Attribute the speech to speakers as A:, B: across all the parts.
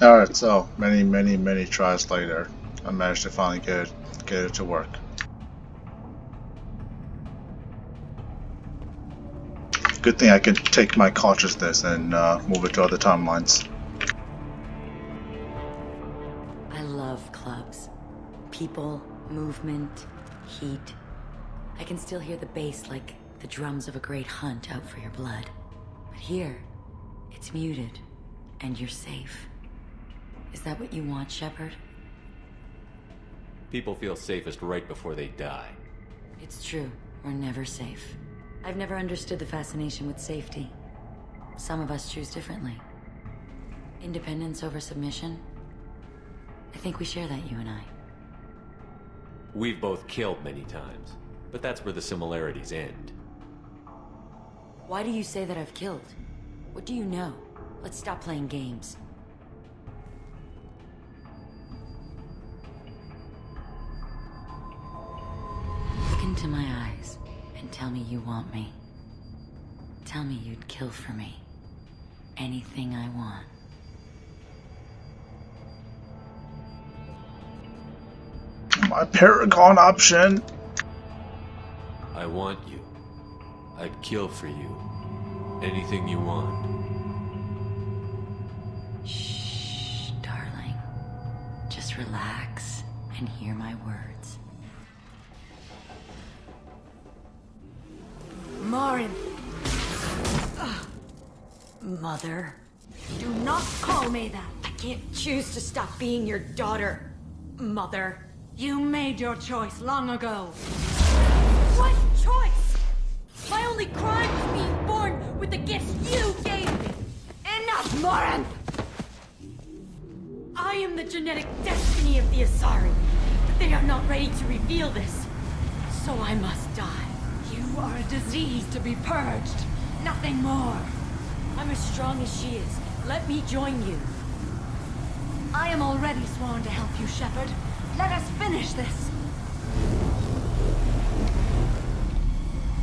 A: Alright, so many tries later, I managed to finally get it to work. Good thing I can take my consciousness and move it to other timelines.
B: I love clubs. People, movement, heat. I can still hear the bass like the drums of a great hunt out for your blood. But here, it's muted, and you're safe. Is that what you want, Shepard?
C: People feel safest right before they die.
B: It's true. We're never safe. I've never understood the fascination with safety. Some of us choose differently. Independence over submission? I think we share that, you and I.
C: We've both killed many times, but that's where the similarities end.
B: Why do you say that I've killed? What do you know? Let's stop playing games. Look into my eyes and tell me you want me. Tell me you'd kill for me. Anything I want.
A: My Paragon option!
C: I want you. I'd kill for you. Anything you want.
B: Shh, darling. Just relax and hear my words. Marin! Mother.
D: Do not call me that.
B: I can't choose to stop being your daughter, Mother.
D: You made your choice long ago.
B: What choice? My only crime was being born with the gifts you gave me. Enough, Morin! I am the genetic destiny of the Asari, but they are not ready to reveal this. So I must die.
D: You are a disease to be purged. Nothing more.
B: I'm as strong as she is. Let me join you.
D: I am already sworn to help you, Shepard. Let us finish this.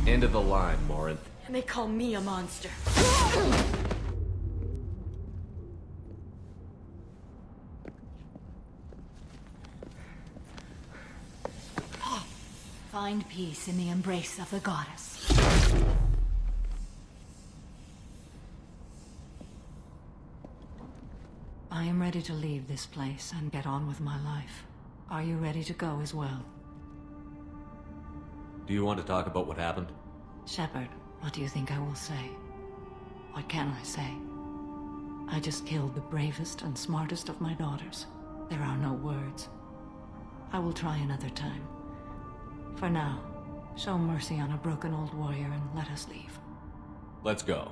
C: End of the line, Morinth.
B: And they call me a monster.
D: Find peace in the embrace of the goddess. I am ready to leave this place and get on with my life. Are you ready to go as well?
C: Do you want to talk about what happened?
D: Shepard, what do you think I will say? What can I say? I just killed the bravest and smartest of my daughters. There are no words. I will try another time. For now, show mercy on a broken old warrior and let us leave.
C: Let's go.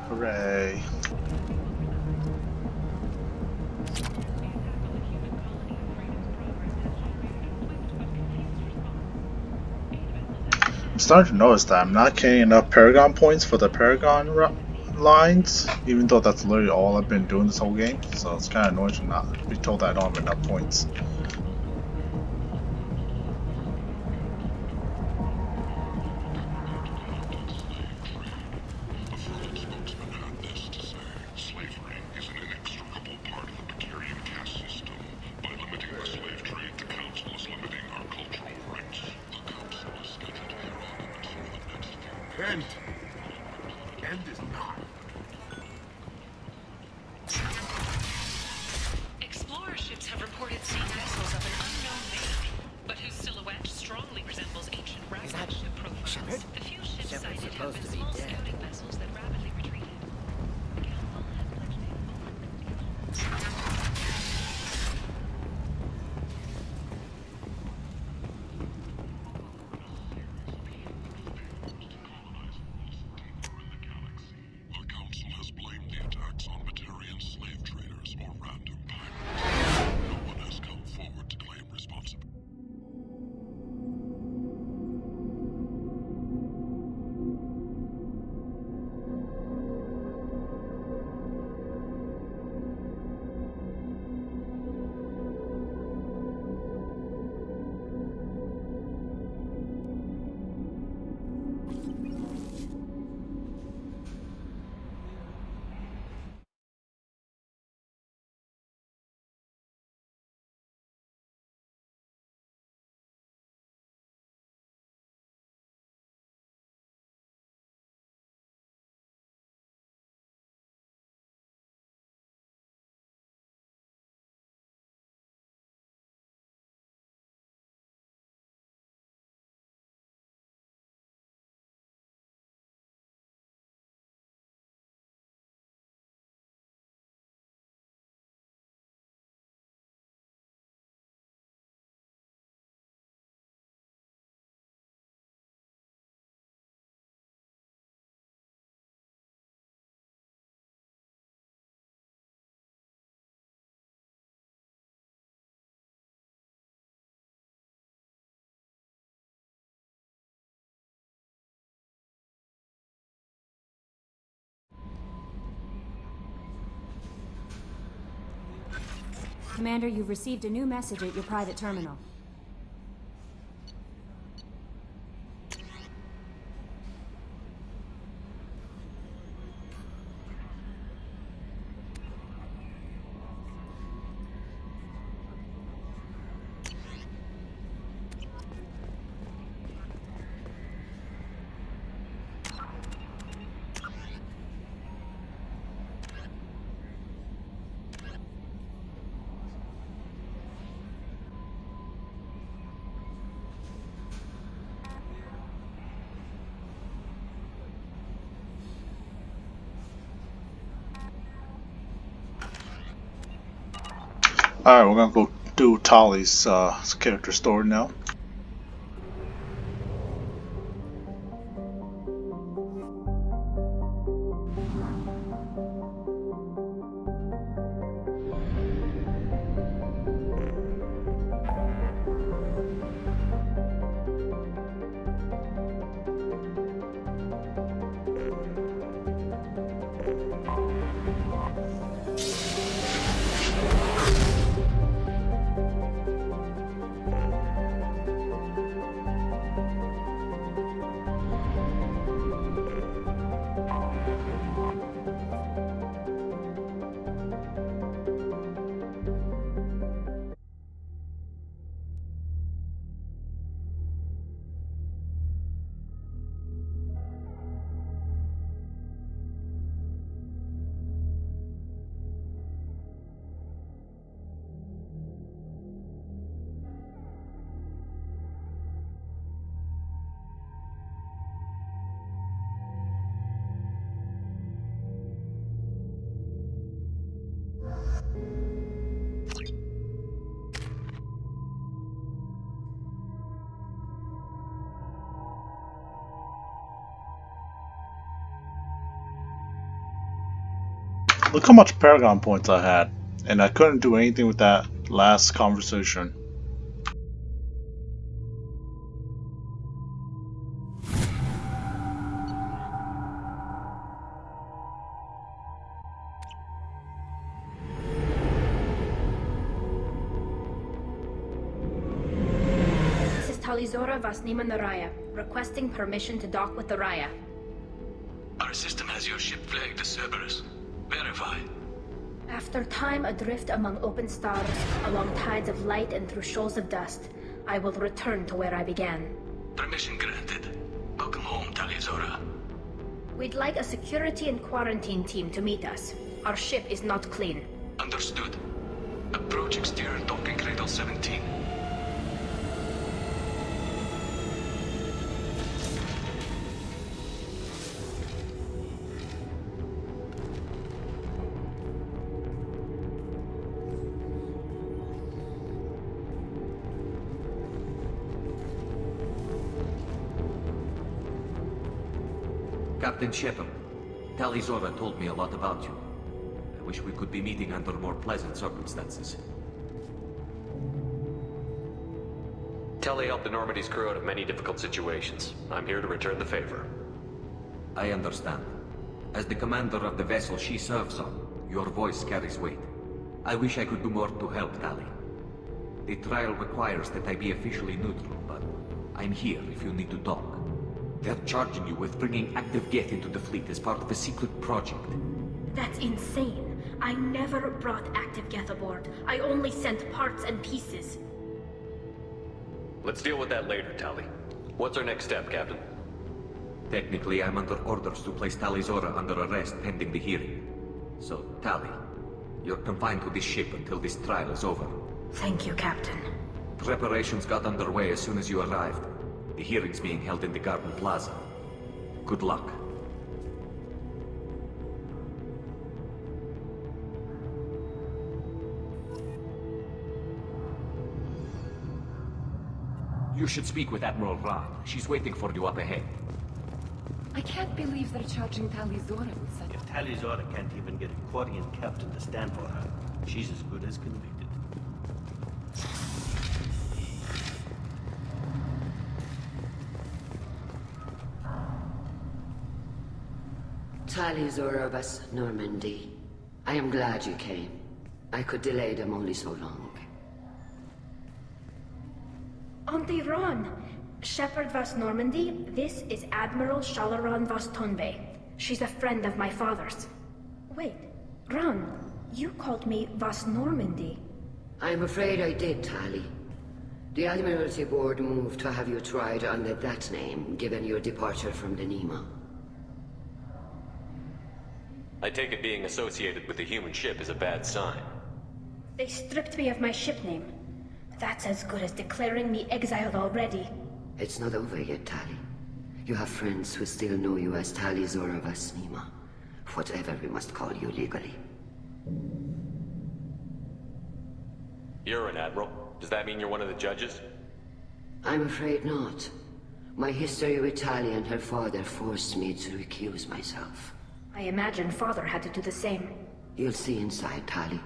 A: Hooray. I'm starting to notice that I'm not getting enough Paragon points for the Paragon lines, even though that's literally all I've been doing this whole game. So it's kind of annoying to not be told that I don't have enough points.
E: End. End is not.
F: Explorer ships have reported seeing vessels of an unknown make, but whose silhouette strongly resembles ancient Ragnarok ship profiles.
G: Shepard?
F: The few ships
G: Shepard's
F: sighted have
G: supposed
F: been
G: to be
F: small
G: dead.
F: scouting vessels that rapidly retreated.
E: The
G: Commander, you've received a new message at your private terminal.
A: Alright, we're gonna go do Tali's character story now. Look how much Paragon points I had, and I couldn't do anything with that last conversation.
H: This is Talizora Vasnima Naraya, requesting permission to dock with the Raya.
I: Our system has your ship flagged as Cerberus. Verify.
H: After time adrift among open stars, along tides of light and through shoals of dust, I will return to where I began.
I: Permission granted. Welcome home, Talizora.
H: We'd like a security and quarantine team to meet us. Our ship is not clean.
I: Understood. Approach exterior docking cradle 17.
J: Captain Shepard, Talizora told me a lot about you. I wish we could be meeting under more pleasant circumstances.
C: Tali helped the Normandy's crew out of many difficult situations. I'm here to return the favor.
J: I understand. As the commander of the vessel she serves on, your voice carries weight. I wish I could do more to help Tali. The trial requires that I be officially neutral, but I'm here if you need to talk. They're charging you with bringing active Geth into the fleet as part of a secret project.
H: That's insane. I never brought active Geth aboard. I only sent parts and pieces.
C: Let's deal with that later, Tali. What's our next step, Captain?
J: Technically, I'm under orders to place Talizora under arrest pending the hearing. So, Tali, you're confined to this ship until this trial is over.
H: Thank you, Captain.
J: Preparations got underway as soon as you arrived. The hearing's being held in the Garden Plaza. Good luck. You should speak with Admiral Rod. She's waiting for you up ahead.
K: I can't believe they're charging Talizora with such...
L: If Talizora can't even get a Quarian captain to stand for her, she's as good as convicted.
M: Talizora vas Normandy. I am glad you came. I could delay them only so long.
H: Auntie Ron! Shepard Vas Normandy, this is Admiral Shalaran Vas Tonbe. She's a friend of my father's. Wait, Ron, you called me Vas Normandy.
M: I'm afraid I did, Tali. The Admiralty Board moved to have you tried under that name, given your departure from the Nima.
C: I take it being associated with the human ship is a bad sign.
H: They stripped me of my ship name. That's as good as declaring me exiled already.
M: It's not over yet, Tali. You have friends who still know you as Tali Zora Vas Nima. Whatever we must call you legally.
C: You're an admiral. Does that mean you're one of the judges?
M: I'm afraid not. My history with Tali and her father forced me to recuse myself.
H: I imagine father had to do the same.
M: You'll see inside, Tali.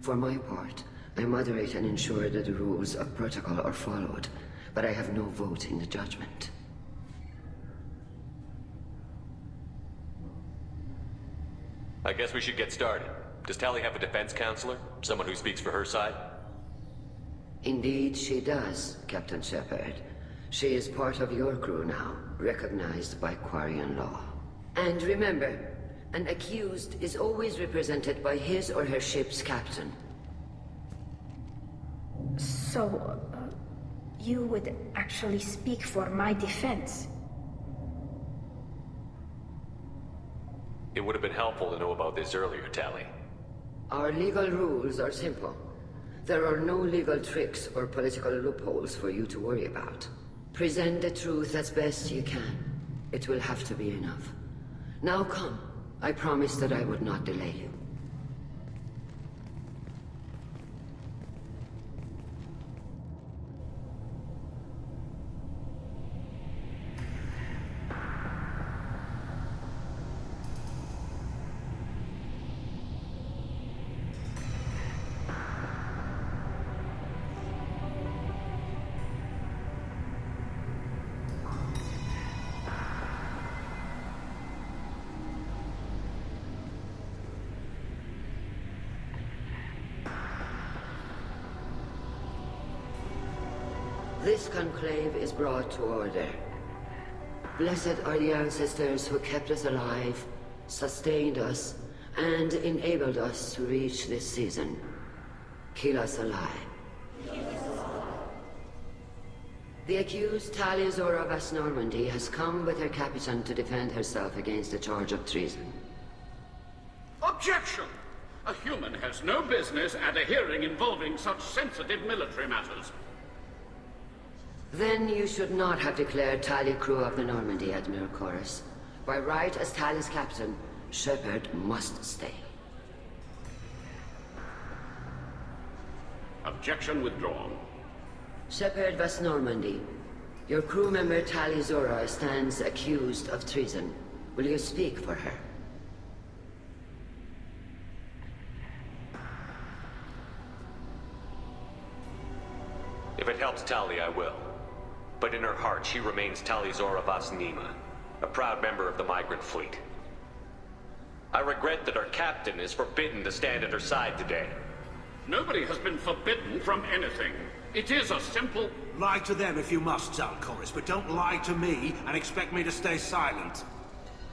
M: For my part, I moderate and ensure that the rules of protocol are followed, but I have no vote in the judgment.
C: I guess we should get started. Does Tali have a defense counselor? Someone who speaks for her side?
M: Indeed, she does, Captain Shepard. She is part of your crew now, recognized by Quarian law. And remember, an accused is always represented by his or her ship's captain.
H: So, you would actually speak for my defense?
C: It would have been helpful to know about this earlier, Tali.
M: Our legal rules are simple. There are no legal tricks or political loopholes for you to worry about. Present the truth as best you can. It will have to be enough. Now come. I promised that I would not delay you. This conclave is brought to order. Blessed are the ancestors who kept us alive, sustained us, and enabled us to reach this season. Keep us alive. The accused Tali Zora Vas Normandy has come with her captain to defend herself against a charge of treason.
N: Objection! A human has no business at a hearing involving such sensitive military matters.
M: Then you should not have declared Tali crew of the Normandy, Admiral Chorus. By right as Tali's captain, Shepard must stay.
N: Objection withdrawn.
M: Shepard Vas Normandy, your crew member Tali Zora stands accused of treason. Will you speak for her?
C: If it helps Tali, I will. But in her heart, she remains Tali Zora Vas Nima, a proud member of the migrant fleet. I regret that our captain is forbidden to stand at her side today.
N: Nobody has been forbidden from anything. It is a simple...
O: Lie to them if you must, Zalcoris, but don't lie to me and expect me to stay silent.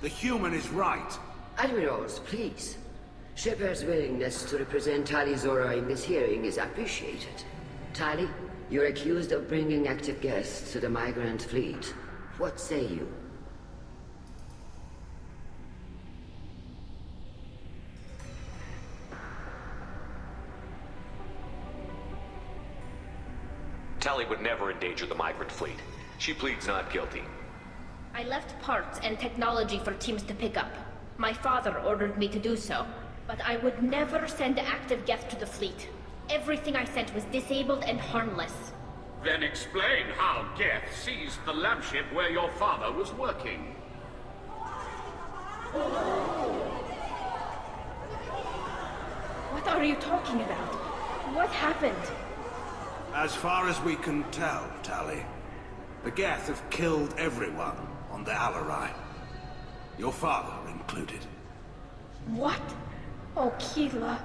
O: The human is right.
M: Admirals, please. Shepard's willingness to represent Tali Zora in this hearing is appreciated. Tali, you're accused of bringing active guests to the migrant fleet. What say you?
C: Tali would never endanger the migrant fleet. She pleads not guilty.
H: I left parts and technology for teams to pick up. My father ordered me to do so, but I would never send active guests to the fleet. Everything I sent was disabled and harmless.
N: Then explain how Geth seized the lab ship where your father was working.
H: What are you talking about? What happened?
O: As far as we can tell, Tali, the Geth have killed everyone on the Alarai. Your father included.
H: What? Oh, Keela.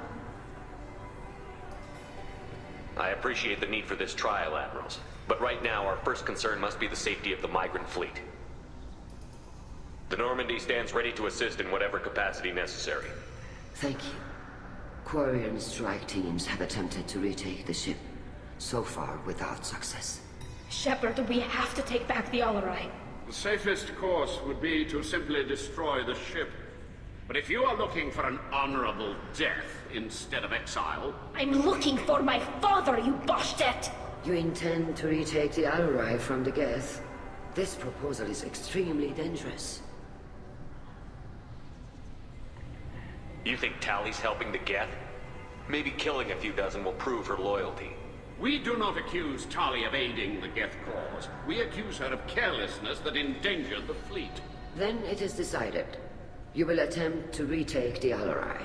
C: I appreciate the need for this trial, Admirals. But right now, our first concern must be the safety of the migrant fleet. The Normandy stands ready to assist in whatever capacity necessary.
M: Thank you. Quarian strike teams have attempted to retake the ship, so far without success.
H: Shepard, we have to take back the Alarai.
N: The safest course would be to simply destroy the ship. But if you are looking for an honorable death instead of exile...
H: I'm looking for my father, you Bastet!
M: You intend to retake the Alarai from the Geth? This proposal is extremely dangerous.
C: You think Tali's helping the Geth? Maybe killing a few dozen will prove her loyalty.
N: We do not accuse Tali of aiding the Geth cause. We accuse her of carelessness that endangered the fleet.
M: Then it is decided. You will attempt to retake the Alarai.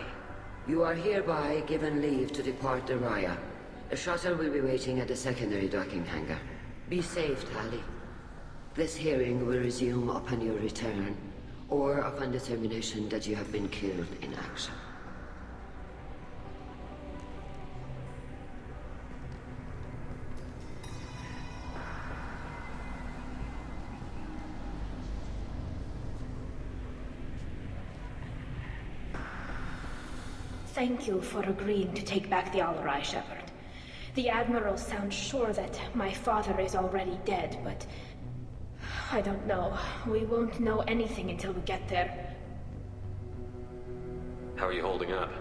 M: You are hereby given leave to depart the Raya. A shuttle will be waiting at the secondary docking hangar. Be safe, Tali. This hearing will resume upon your return, or upon determination that you have been killed in action.
H: Thank you for agreeing to take back the Alarai, Shepard. The Admiral sounds sure that my father is already dead, but... I don't know. We won't know anything until we get there.
C: How are you holding up?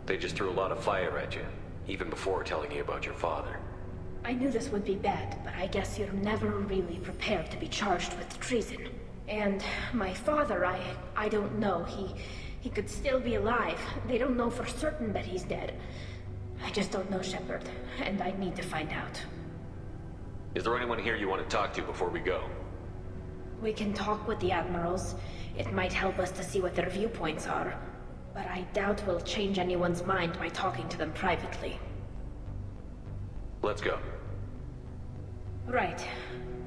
C: They just threw a lot of fire at you, even before telling you about your father.
H: I knew this would be bad, but I guess you're never really prepared to be charged with treason. And my father, I don't know. He could still be alive. They don't know for certain that he's dead. I just don't know, Shepard, and I need to find out.
C: Is there anyone here you want to talk to before we go?
H: We can talk with the Admirals. It might help us to see what their viewpoints are. But I doubt we'll change anyone's mind by talking to them privately.
C: Let's go.
H: Right.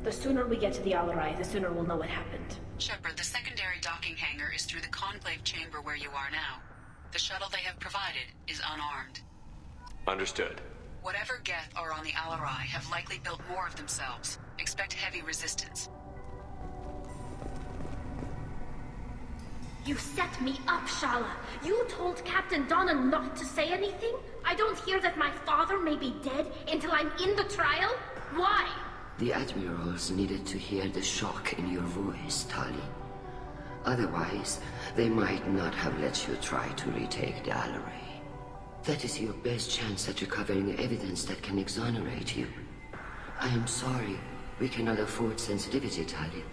H: The sooner we get to the Alarai, the sooner we'll know what happened.
F: Shepard, the secondary docking hangar is through the Conclave chamber where you are now. The shuttle they have provided is unarmed.
C: Understood.
F: Whatever Geth are on the Alarai have likely built more of themselves. Expect heavy resistance.
H: You set me up, Shala. You told Captain Donna not to say anything? I don't hear that my father may be dead until I'm in the trial? Why?
M: The Admirals needed to hear the shock in your voice, Tali. Otherwise, they might not have let you try to retake the Alarai. That is your best chance at recovering evidence that can exonerate you. I am sorry. We cannot afford sensitivity, Tali.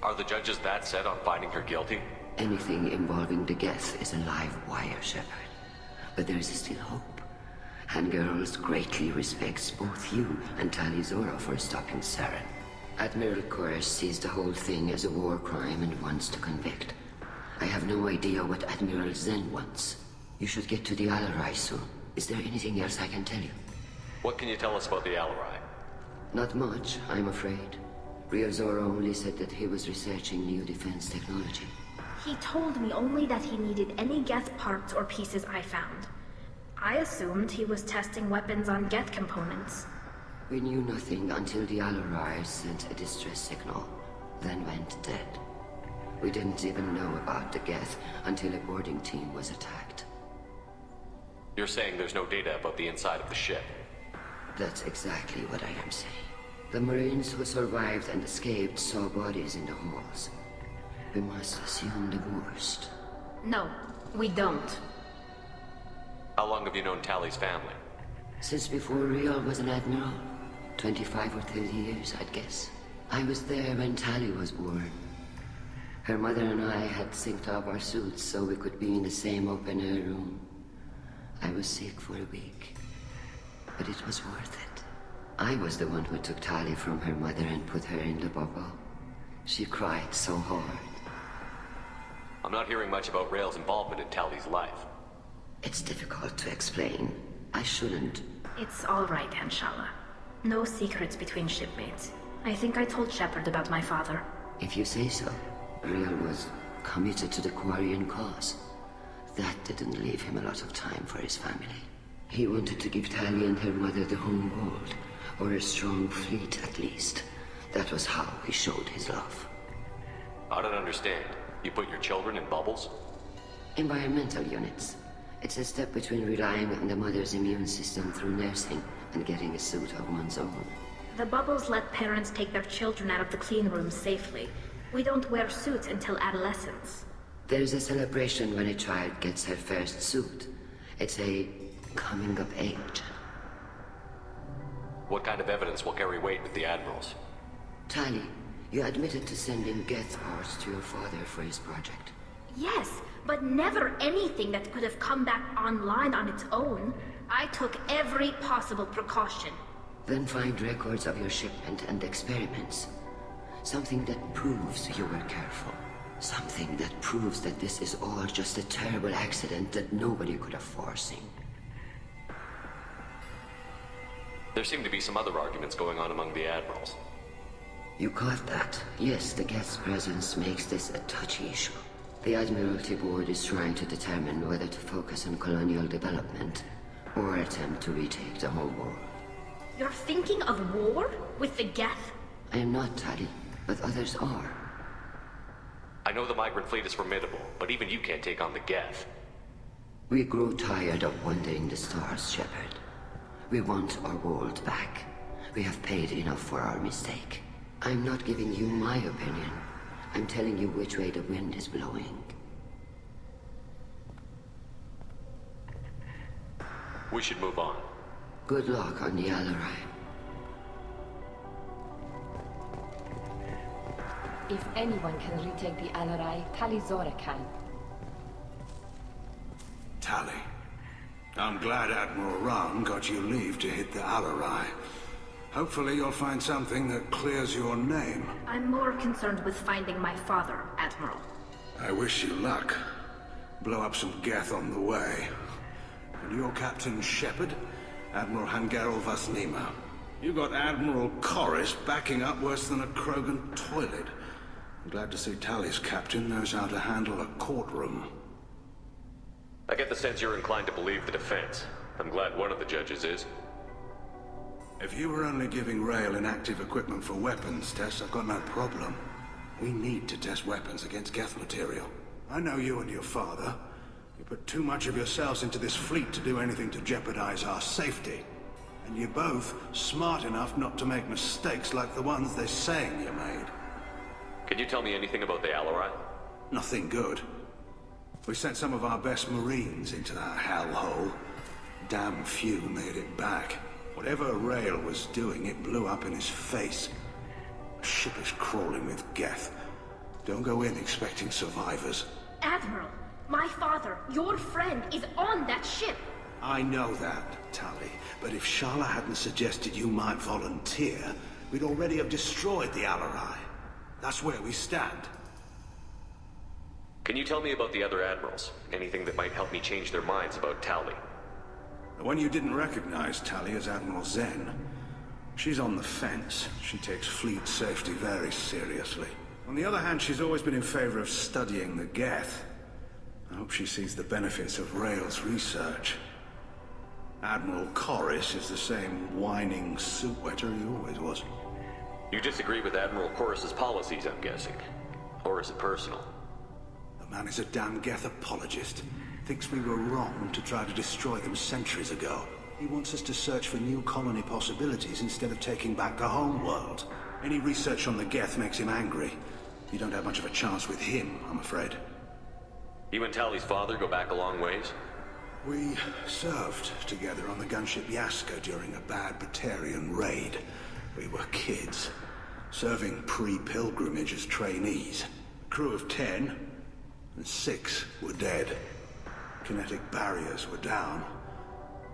C: Are the judges that set on finding her guilty?
M: Anything involving the Geth is a live wire, Shepard. But there is still hope. Handgirls greatly respects both you and Tali Zora for stopping Saren. Admiral Koresh sees the whole thing as a war crime and wants to convict. I have no idea what Admiral Zen wants. You should get to the Alarai soon. Is there anything else I can tell you?
C: What can you tell us about the Alarai?
M: Not much, I'm afraid. Rio Zora only said that he was researching new defense technology.
H: He told me only that he needed any Geth parts or pieces I found. I assumed he was testing weapons on Geth components.
M: We knew nothing until the Alarai sent a distress signal, then went dead. We didn't even know about the Geth until a boarding team was attacked.
C: You're saying there's no data about the inside of the ship?
M: That's exactly what I am saying. The Marines who survived and escaped saw bodies in the halls. We must assume the worst.
H: No, we don't.
C: How long have you known Tali's family?
M: Since before Rio was an admiral. 25 or 30 years, I'd guess. I was there when Tali was born. Her mother and I had synced up our suits so we could be in the same open-air room. I was sick for a week, but it was worth it. I was the one who took Tali from her mother and put her in the bubble. She cried so hard.
C: I'm not hearing much about Rael's involvement in Tali's life.
M: It's difficult to explain. I shouldn't.
H: It's all right, Anshala. No secrets between shipmates. I think I told Shepard about my father.
M: If you say so. Rael was committed to the Quarian cause. That didn't leave him a lot of time for his family. He wanted to give Tali and her mother the home world, or a strong fleet at least. That was how he showed his love.
C: I don't understand. You put your children in bubbles?
M: Environmental units. It's a step between relying on the mother's immune system through nursing and getting a suit of one's own.
H: The bubbles let parents take their children out of the clean rooms safely. We don't wear suits until adolescence.
M: There's a celebration when a child gets her first suit. It's a coming of age.
C: What kind of evidence will carry weight with the Admirals?
M: Tali, you admitted to sending Geth parts to your father for his project.
H: Yes, but never anything that could have come back online on its own. I took every possible precaution.
M: Then find records of your shipment and experiments. Something that proves you were careful. Something that proves that this is all just a terrible accident that nobody could have foreseen.
C: There seem to be some other arguments going on among the Admirals.
M: You caught that? Yes, the Geth's presence makes this a touchy issue. The Admiralty Board is trying to determine whether to focus on colonial development or attempt to retake the whole world.
H: You're thinking of war? With the Geth?
M: I am not, Tali, but others are.
C: I know the migrant fleet is formidable, but even you can't take on the Geth.
M: We grow tired of wandering the stars, Shepard. We want our world back. We have paid enough for our mistake. I'm not giving you my opinion. I'm telling you which way the wind is blowing.
C: We should move on.
M: Good luck on the Alarai.
K: If anyone can retake the Alarai, Tali Zora can.
O: Tali, I'm glad Admiral Rahn got you leave to hit the Alarai. Hopefully you'll find something that clears your name.
H: I'm more concerned with finding my father, Admiral.
O: I wish you luck. Blow up some Geth on the way. And you're Captain Shepard, Admiral Hangarel Vasnima. You got Admiral Corris backing up worse than a Krogan toilet. I'm glad to see Tali's captain knows how to handle a courtroom.
C: I get the sense you're inclined to believe the defense. I'm glad one of the judges is.
O: If you were only giving Rael inactive equipment for weapons tests, I've got no problem. We need to test weapons against Geth material. I know you and your father. You put too much of yourselves into this fleet to do anything to jeopardize our safety. And you're both smart enough not to make mistakes like the ones they're saying you made.
C: Can you tell me anything about the Alarai?
O: Nothing good. We sent some of our best Marines into that hellhole. Damn few made it back. Whatever Rael was doing, it blew up in his face. The ship is crawling with Geth. Don't go in expecting survivors.
H: Admiral, my father, your friend, is on that ship.
O: I know that, Tali. But if Shala hadn't suggested you might volunteer, we'd already have destroyed the Alarai. That's where we stand.
C: Can you tell me about the other Admirals? Anything that might help me change their minds about Tali?
O: The one you didn't recognize, Tali, is Admiral Zen. She's on the fence. She takes fleet safety very seriously. On the other hand, she's always been in favor of studying the Geth. I hope she sees the benefits of Rael's research. Admiral Corris is the same whining suit-wetter he always was.
C: You disagree with Admiral Corris's policies, I'm guessing. Or is it personal?
O: The man is a damn Geth apologist. Thinks we were wrong to try to destroy them centuries ago. He wants us to search for new colony possibilities instead of taking back the home world. Any research on the Geth makes him angry. You don't have much of a chance with him, I'm afraid.
C: You and Tali's father go back a long ways?
O: We served together on the gunship Yaska during a bad Batarian raid. We were kids, serving pre-pilgrimage as trainees. A crew of 10, and 6 were dead. Kinetic barriers were down.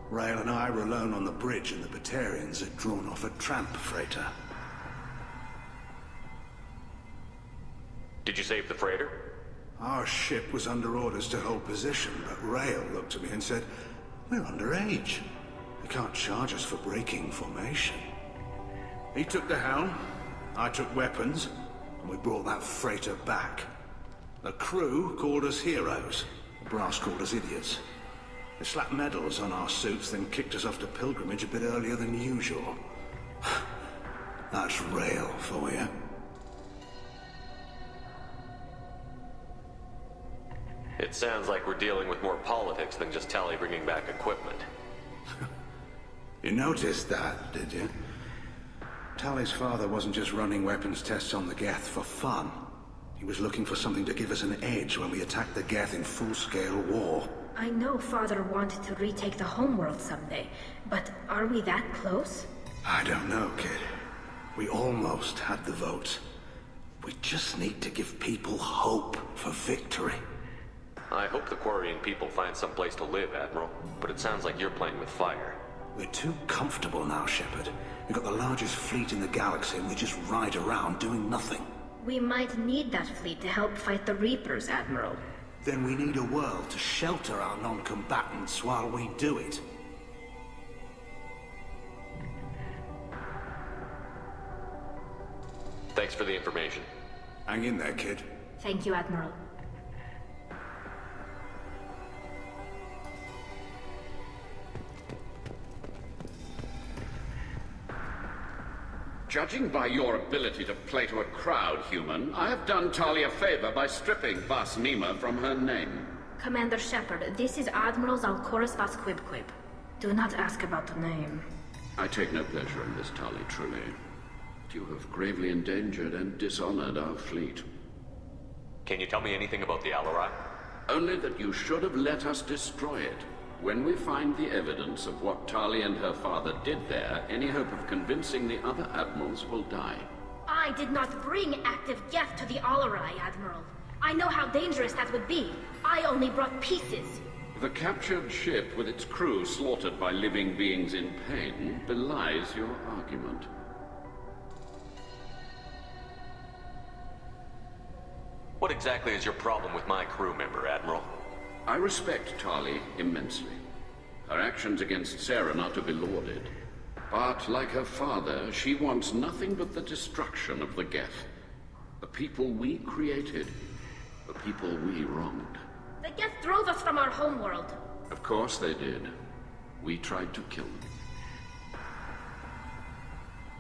O: Rael and I were alone on the bridge, and the Batarians had drawn off a tramp freighter.
C: Did you save the freighter?
O: Our ship was under orders to hold position, but Rael looked at me and said, "We're underage. They can't charge us for breaking formation." He took the helm, I took weapons, and we brought that freighter back. The crew called us heroes. The brass called us idiots. They slapped medals on our suits, then kicked us off to pilgrimage a bit earlier than usual. That's rail for you.
C: It sounds like we're dealing with more politics than just Tali bringing back equipment.
O: You noticed that, did you? Tali's father wasn't just running weapons tests on the Geth for fun. He was looking for something to give us an edge when we attacked the Geth in full-scale war.
H: I know Father wanted to retake the homeworld someday, but are we that close?
O: I don't know, kid. We almost had the votes. We just need to give people hope for victory.
C: I hope the Quarian people find some place to live, Admiral, but it sounds like you're playing with fire.
O: We're too comfortable now, Shepard. We've got the largest fleet in the galaxy and we just ride around doing nothing.
H: We might need that fleet to help fight the Reapers, Admiral.
O: Then we need a world to shelter our non-combatants while we do it.
C: Thanks for the information.
O: Hang in there, kid.
H: Thank you, Admiral.
N: Judging by your ability to play to a crowd, human, I have done Tali a favor by stripping Vas Nima from her name.
H: Commander Shepard, this is Admiral Zalkorus Vas Quibquib. Do not ask about the name.
N: I take no pleasure in this, Tali, truly. You have gravely endangered and dishonored our fleet.
C: Can you tell me anything about the Alarai?
N: Only that you should have let us destroy it. When we find the evidence of what Tali and her father did there, any hope of convincing the other admirals will die.
H: I did not bring active Geth to the Alarai, Admiral. I know how dangerous that would be. I only brought pieces.
N: The captured ship with its crew slaughtered by living beings in pain belies your argument.
C: What exactly is your problem with my crew member, Admiral?
N: I respect Tali immensely. Her actions against Saren are to be lauded. But, like her father, she wants nothing but the destruction of the Geth. The people we created. The people we wronged.
H: The Geth drove us from our homeworld.
N: Of course they did. We tried to kill them.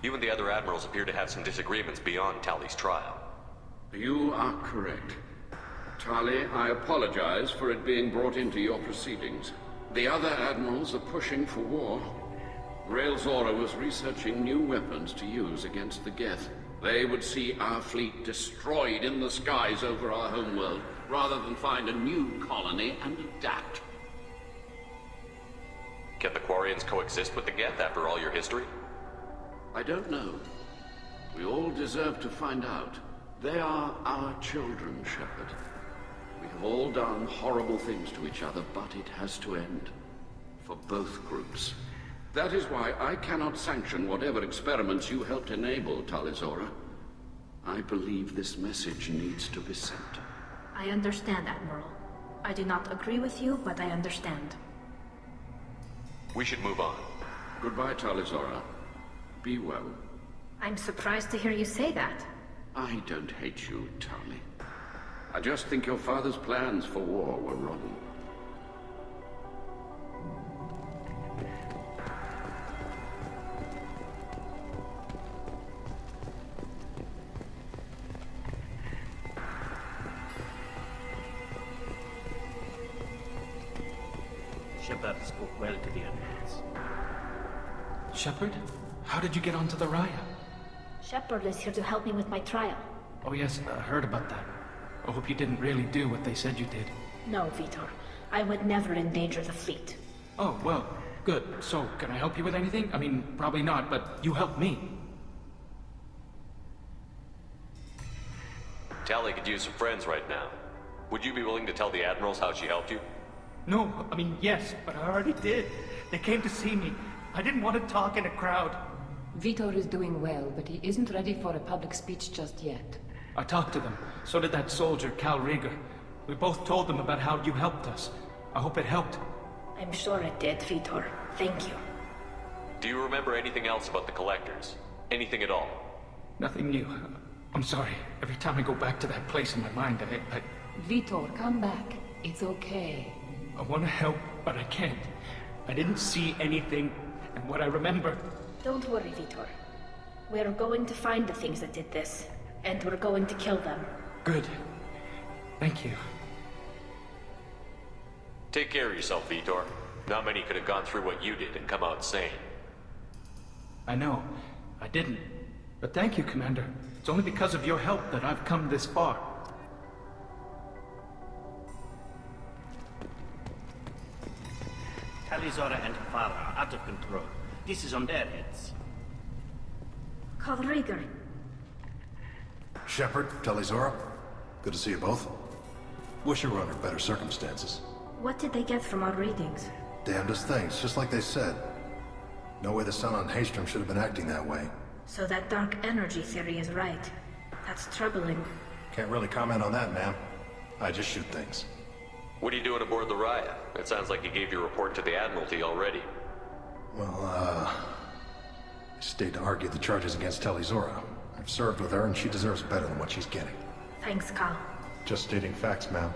C: You and the other admirals appear to have some disagreements beyond Tali's trial.
N: You are correct. Tali, I apologize for it being brought into your proceedings. The other admirals are pushing for war. Rael Zora was researching new weapons to use against the Geth. They would see our fleet destroyed in the skies over our homeworld, rather than find a new colony and adapt.
C: Can the Quarians coexist with the Geth after all your history?
N: I don't know. We all deserve to find out. They are our children, Shepard. We have all done horrible things to each other, but it has to end. For both groups. That is why I cannot sanction whatever experiments you helped enable, Tali Zora. I believe this message needs to be sent.
H: I understand, Admiral. I do not agree with you, but I understand.
C: We should move on.
N: Goodbye, Tali Zora. Be well.
H: I'm surprised to hear you say that.
N: I don't hate you, Tali. I just think your father's plans for war were wrong.
L: Shepard spoke well to the admirals.
P: Shepard? How did you get onto the Raya?
H: Shepard is here to help me with my trial.
P: Oh yes, I heard about that. I hope you didn't really do what they said you did.
H: No, Vitor. I would never endanger the fleet.
P: Oh, well, good. So, can I help you with anything? I mean, probably not, but you helped me.
C: Tali could use some friends right now. Would you be willing to tell the admirals how she helped you?
P: No, I mean, yes, but I already did. They came to see me. I didn't want to talk in a crowd.
K: Vitor is doing well, but he isn't ready for a public speech just yet.
P: I talked to them. So did that soldier, Cal Rieger. We both told them about how you helped us. I hope it helped.
H: I'm sure it did, Vitor. Thank you.
C: Do you remember anything else about the Collectors? Anything at all?
P: Nothing new. I'm sorry. Every time I go back to that place in my mind, I...
K: Vitor, come back. It's okay.
P: I want to help, but I can't. I didn't see anything, and what I remember...
H: Don't worry, Vitor. We're going to find the things that did this, and we're going to kill them.
P: Good. Thank you.
C: Take care of yourself, Vitor. Not many could have gone through what you did and come out sane.
P: I know. I didn't. But thank you, Commander. It's only because of your help that I've come this far.
L: Talizora and her father are out of control. This is on their heads.
H: Calriger.
Q: Shepard, Talizora. Good to see you both. Wish you were under better circumstances.
H: What did they get from our readings?
Q: Damnedest things, just like they said. No way the Sun on Haestrom should have been acting that way.
H: So that dark energy theory is right. That's troubling.
Q: Can't really comment on that, ma'am. I just shoot things.
C: What are you doing aboard the Raya? It sounds like you gave your report to the Admiralty already.
Q: Well, I stayed to argue the charges against Talizora. I've served with her, and she deserves better than what she's getting.
H: Thanks, Cal.
Q: Just stating facts, ma'am.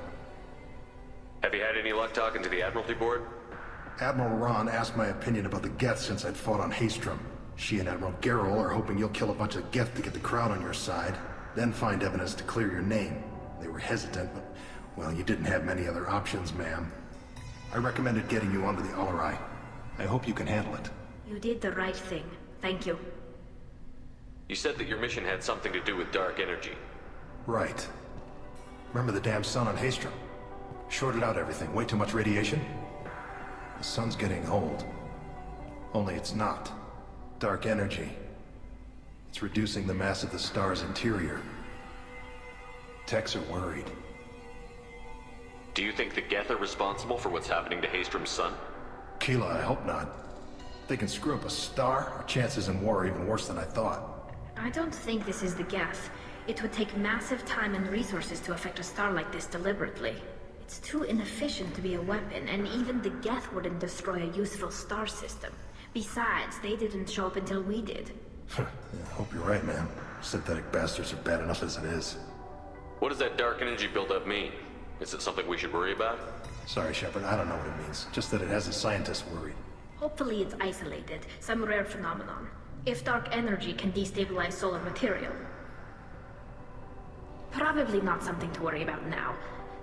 C: Have you had any luck talking to the Admiralty Board?
Q: Admiral Ron asked my opinion about the Geth since I'd fought on Haestrom. She and Admiral Gerrel are hoping you'll kill a bunch of Geth to get the crowd on your side, then find evidence to clear your name. They were hesitant, but, well, you didn't have many other options, ma'am. I recommended getting you onto the Alarai. I hope you can handle it.
H: You did the right thing. Thank you.
C: You said that your mission had something to do with dark energy.
Q: Right. Remember the damn Sun on Haestrom? Shorted out everything. Way too much radiation? The Sun's getting old. Only it's not. Dark energy. It's reducing the mass of the star's interior. Techs are worried.
C: Do you think the Geth are responsible for what's happening to Haestrom's Sun?
Q: Keela, I hope not. If they can screw up a star, our chances in war are even worse than I thought.
H: I don't think this is the Geth. It would take massive time and resources to affect a star like this deliberately. It's too inefficient to be a weapon, and even the Geth wouldn't destroy a useful star system. Besides, they didn't show up until we did.
Q: Yeah, I hope you're right, man. Synthetic bastards are bad enough as it is.
C: What does that dark energy buildup mean? Is it something we should worry about?
Q: Sorry, Shepard, I don't know what it means. Just that it has the scientists worried.
H: Hopefully it's isolated, some rare phenomenon. If dark energy can destabilize solar material. Probably not something to worry about now.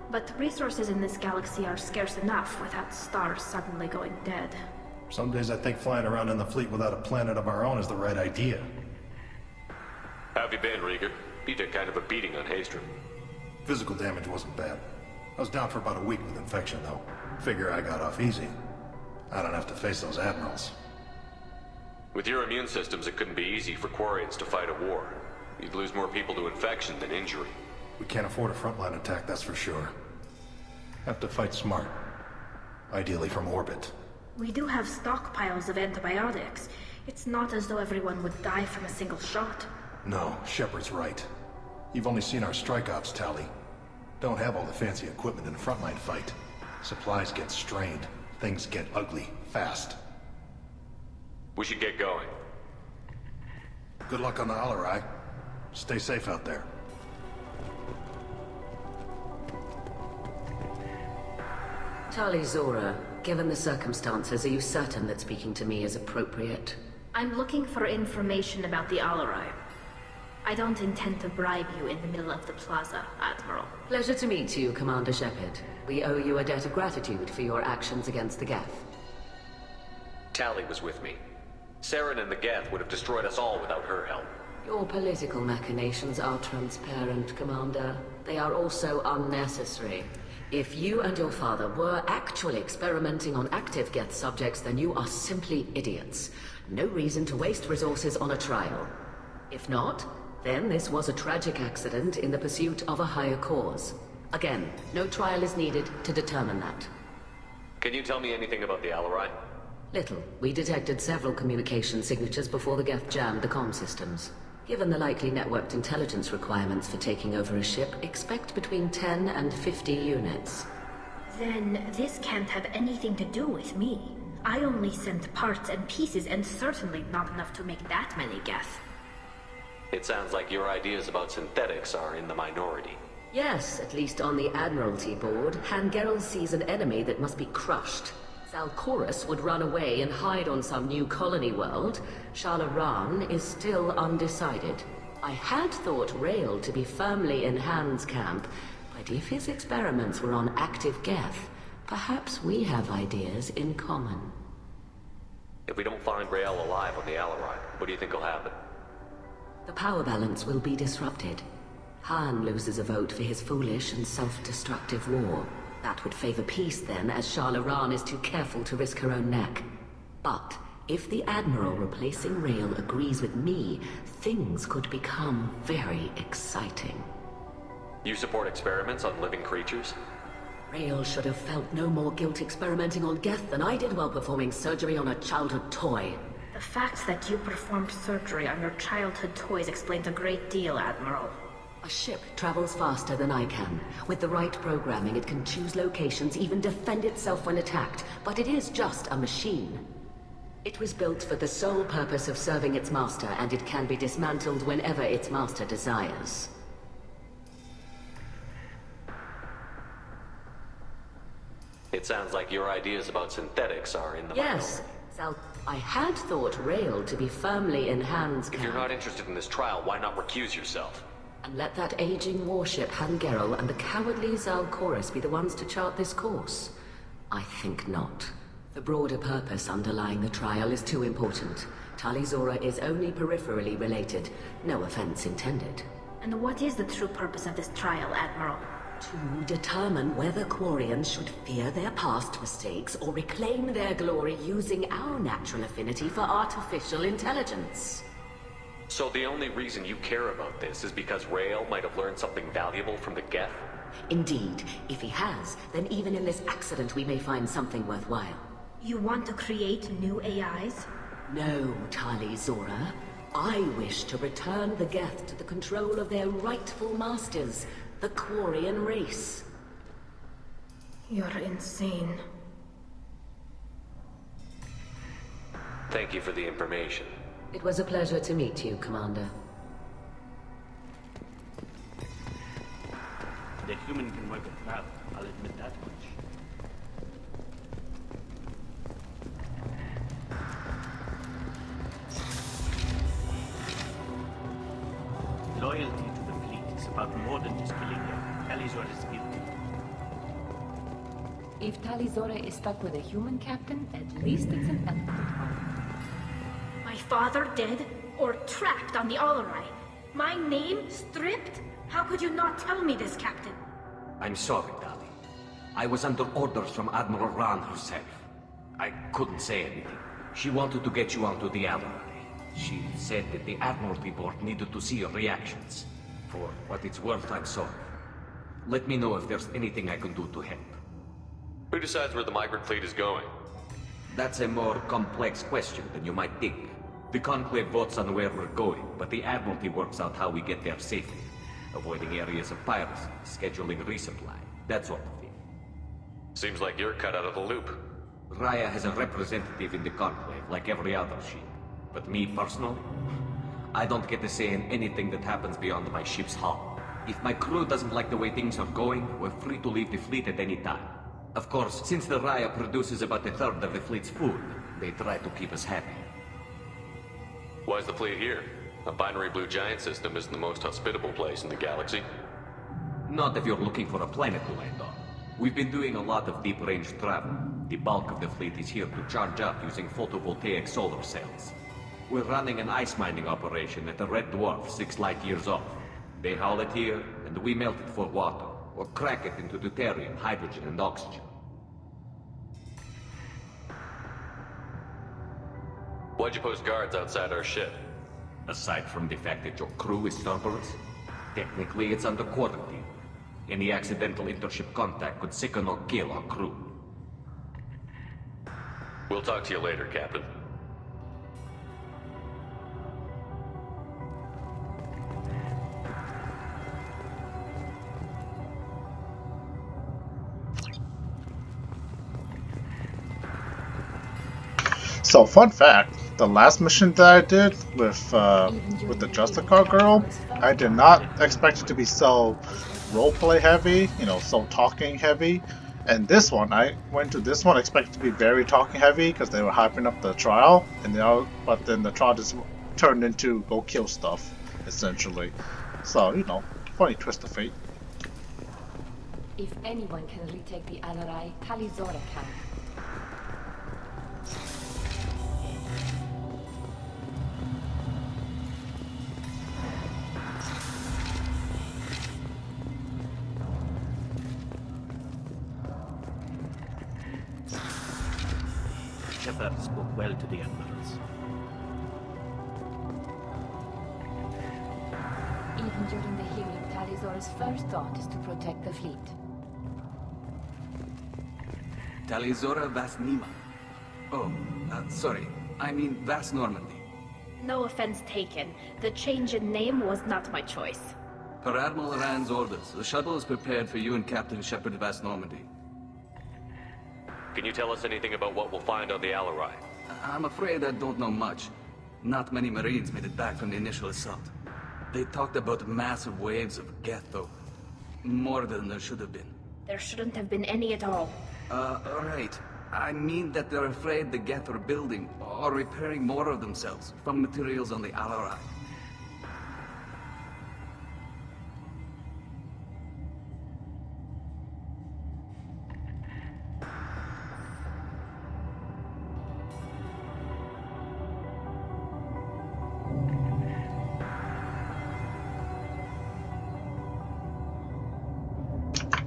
H: But resources in this galaxy are scarce enough without stars suddenly going dead.
Q: Some days I think flying around in the fleet without a planet of our own is the right idea.
C: How have you been, Rieger? You took kind of a beating on Haestrom.
Q: Physical damage wasn't bad. I was down for about a week with infection, though. Figure I got off easy. I don't have to face those admirals.
C: With your immune systems, it couldn't be easy for Quarians to fight a war. You'd lose more people to infection than injury.
Q: We can't afford a frontline attack, that's for sure. Have to fight smart. Ideally from orbit.
H: We do have stockpiles of antibiotics. It's not as though everyone would die from a single shot.
Q: No, Shepard's right. You've only seen our strike ops tally. Don't have all the fancy equipment in a frontline fight. Supplies get strained. Things get ugly, fast.
C: We should get going.
Q: Good luck on the Alarai. Stay safe out there.
B: Talizora, given the circumstances, are you certain that speaking to me is appropriate?
H: I'm looking for information about the Alarai. I don't intend to bribe you in the middle of the plaza, Admiral.
B: Pleasure to meet you, Commander Shepard. We owe you a debt of gratitude for your actions against the Geth.
C: Tali was with me. Saren and the Geth would have destroyed us all without her help.
B: Your political machinations are transparent, Commander. They are also unnecessary. If you and your father were actually experimenting on active Geth subjects, then you are simply idiots. No reason to waste resources on a trial. If not, then this was a tragic accident in the pursuit of a higher cause. Again, no trial is needed to determine that.
C: Can you tell me anything about the Alarai?
B: Little. We detected several communication signatures before the Geth jammed the comm systems. Given the likely networked intelligence requirements for taking over a ship, expect between 10 and 50 units.
H: Then this can't have anything to do with me. I only sent parts and pieces, and certainly not enough to make that many Geth.
C: It sounds like your ideas about synthetics are in the minority.
B: Yes, at least on the Admiralty board, Han Gerrel sees an enemy that must be crushed.
R: Zalcorus would run away and hide on some new colony world. Shalaran is still undecided. I had thought Rael to be firmly in Han's camp, but if his experiments were on active Geth, perhaps we have ideas in common.
C: If we don't find Rael alive on the Alarai, what do you think will happen?
R: The power balance will be disrupted. Han loses a vote for his foolish and self-destructive war. That would favor peace then, as Shalaran is too careful to risk her own neck. But if the Admiral replacing Rael agrees with me, things could become very exciting.
C: You support experiments on living creatures?
R: Rael should have felt no more guilt experimenting on Geth than I did while performing surgery on a childhood toy.
H: The fact that you performed surgery on your childhood toys explains a great deal, Admiral.
R: A ship travels faster than I can. With the right programming, it can choose locations, even defend itself when attacked. But it is just a machine. It was built for the sole purpose of serving its master, and it can be dismantled whenever its master desires.
C: It sounds like your ideas about synthetics are in the
R: Yes, I had thought Rael to be firmly in Han's camp.
C: If you're not interested in this trial, why not recuse yourself?
R: And let that aging warship Han Gerrel and the cowardly Zalcorus be the ones to chart this course? I think not. The broader purpose underlying the trial is too important. Tali'Zorah is only peripherally related. No offense intended.
H: And what is the true purpose of this trial, Admiral?
R: To determine whether Quarians should fear their past mistakes or reclaim their glory using our natural affinity for artificial intelligence.
C: So the only reason you care about this is because Rael might have learned something valuable from the Geth?
R: Indeed. If he has, then even in this accident we may find something worthwhile.
H: You want to create new AIs?
R: No, Tali'Zorah. I wish to return the Geth to the control of their rightful masters, the Quarian race.
H: You're insane.
C: Thank you for the information.
R: It was a pleasure to meet you, Commander.
L: The human can work at lab, I'll admit that much. Loyalty to the fleet is about more than just killing them. Tali'Zorah is guilty.
K: If Tali'Zorah is stuck with a human captain, at least it's an element.
H: My father dead or trapped on the Alarai? My name stripped? How could you not tell me this, Captain?
J: I'm sorry, Tali. I was under orders from Admiral Ran herself. I couldn't say anything. She wanted to get you onto the Alarai. She said that the Admiralty Board needed to see your reactions. For what it's worth, I'm sorry. Let me know if there's anything I can do to help.
C: Who decides where the migrant fleet is going?
J: That's a more complex question than you might think. The Conclave votes on where we're going, but the Admiralty works out how we get there safely. Avoiding areas of piracy, scheduling resupply, that sort of thing.
C: Seems like you're cut out of the loop.
J: Raya has a representative in the Conclave, like every other ship. But me, personally, I don't get to say in anything that happens beyond my ship's hull. If my crew doesn't like the way things are going, we're free to leave the fleet at any time. Of course, since the Raya produces about a third of the fleet's food, they try to keep us happy.
C: Why's the fleet here? A binary blue giant system isn't the most hospitable place in the galaxy.
J: Not if you're looking for a planet to land on. We've been doing a lot of deep-range travel. The bulk of the fleet is here to charge up using photovoltaic solar cells. We're running an ice mining operation at the Red Dwarf 6 light years off. They haul it here, and we melt it for water, or crack it into deuterium, hydrogen, and oxygen.
C: Why'd you post guards outside our ship?
J: Aside from the fact that your crew is Cerberus, technically it's under quarantine. Any accidental intership contact could sicken or kill our crew.
C: We'll talk to you later, Captain.
A: So, fun fact, the last mission that I did with the Justicar girl, I did not expect it to be so roleplay heavy, you know, so talking heavy, And this one, I went to this one expecting to be very talking heavy because they were hyping up the trial, and but then the trial just turned into go kill stuff, essentially. So, you know, funny twist of fate.
K: If anyone can retake the Alarai, Talizora can.
L: Shepard spoke well to the Admirals.
K: Even during the healing, Talizora's first thought is to protect the fleet.
J: Talizora Vas Nima. Oh, sorry. I mean Vas Normandy.
H: No offense taken. The change in name was not my choice.
J: Per Admiral Rand's orders, the shuttle is prepared for you and Captain Shepard Vas Normandy.
C: Can you tell us anything about what we'll find on the Alarai?
J: I'm afraid I don't know much. Not many Marines made it back from the initial assault. They talked about massive waves of Geth, though. More than there should have been.
H: There shouldn't have been any at all.
J: Right. I mean that they're afraid the Geth are building or repairing more of themselves from materials on the Alarai.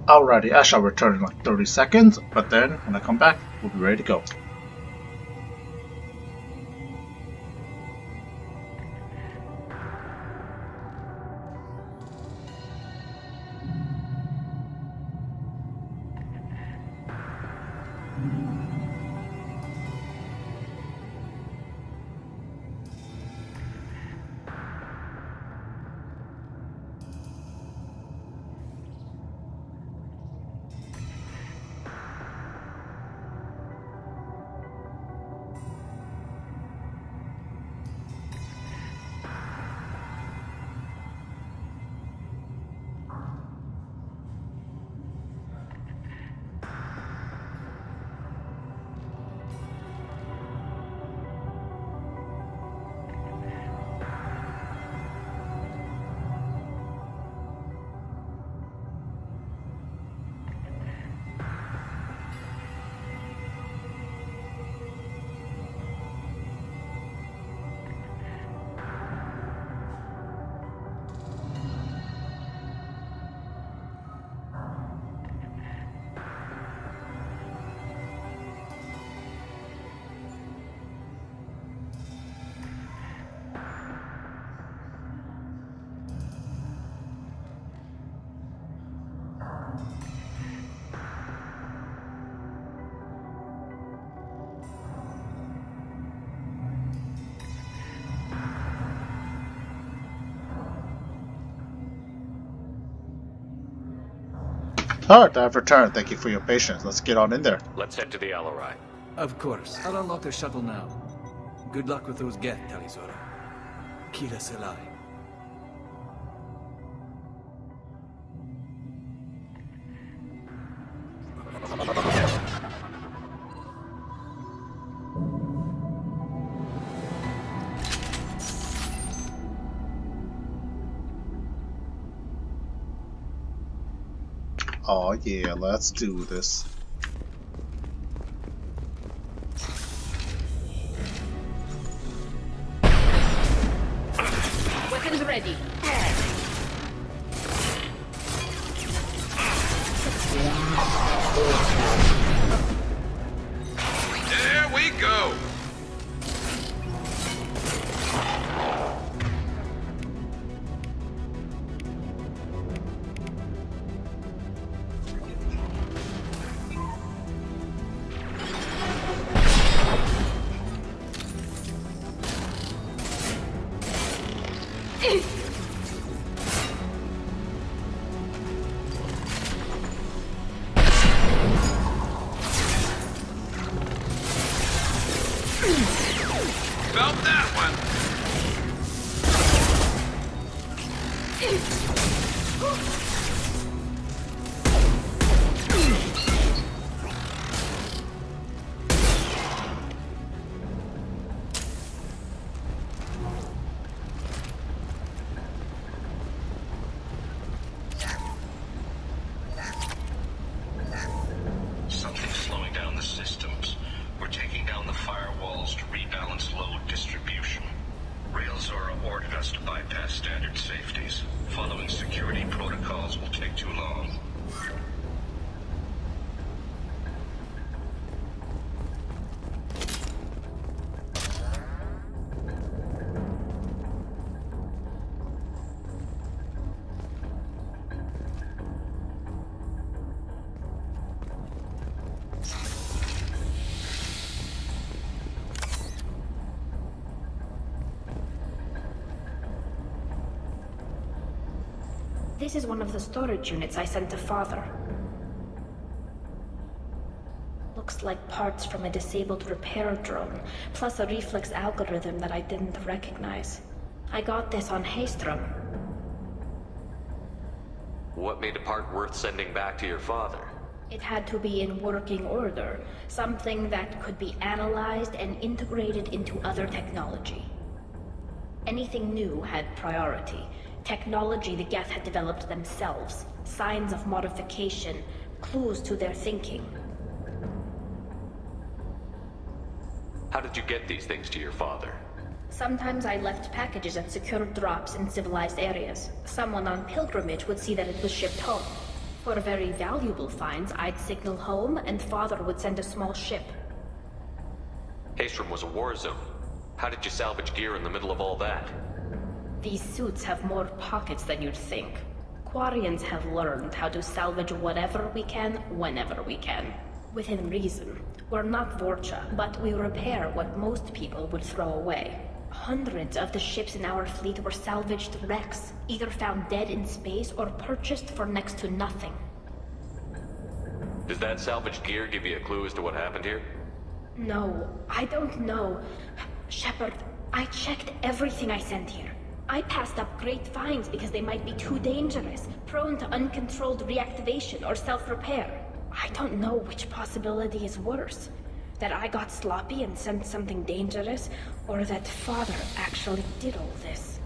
A: Alrighty, I shall return in like 30 seconds, but then when I come back, we'll be ready to go. Alright, I've returned. Thank you for your patience. Let's get on in there.
C: Let's head to the Alarai.
J: Of course. I'll unlock the shuttle now. Good luck with those Geth, Talizora. Kira Selai.
A: Oh yeah, let's do this.
H: Weapons ready.
E: There we go.
H: This is one of the storage units I sent to Father. Looks like parts from a disabled repair drone, plus a reflex algorithm that I didn't recognize. I got this on Haystrom.
C: What made a part worth sending back to your father?
H: It had to be in working order, something that could be analyzed and integrated into other technology. Anything new had priority. Technology the Geth had developed themselves, signs of modification, clues to their thinking.
C: How did you get these things to your father?
H: Sometimes I left packages at secure drops in civilized areas. Someone on pilgrimage would see that it was shipped home. For very valuable finds, I'd signal home, and Father would send a small ship.
C: Haystrom was a war zone. How did you salvage gear in the middle of all that?
H: These suits have more pockets than you'd think. Quarians have learned how to salvage whatever we can, whenever we can. Within reason. We're not Vorcha, but we repair what most people would throw away. Hundreds of the ships in our fleet were salvaged wrecks, either found dead in space or purchased for next to nothing.
C: Does that salvaged gear give you a clue as to what happened here?
H: No, I don't know. Shepard, I checked everything I sent here. I passed up great finds because they might be too dangerous, prone to uncontrolled reactivation or self-repair. I don't know which possibility is worse. That I got sloppy and sent something dangerous, or that Father actually did all this.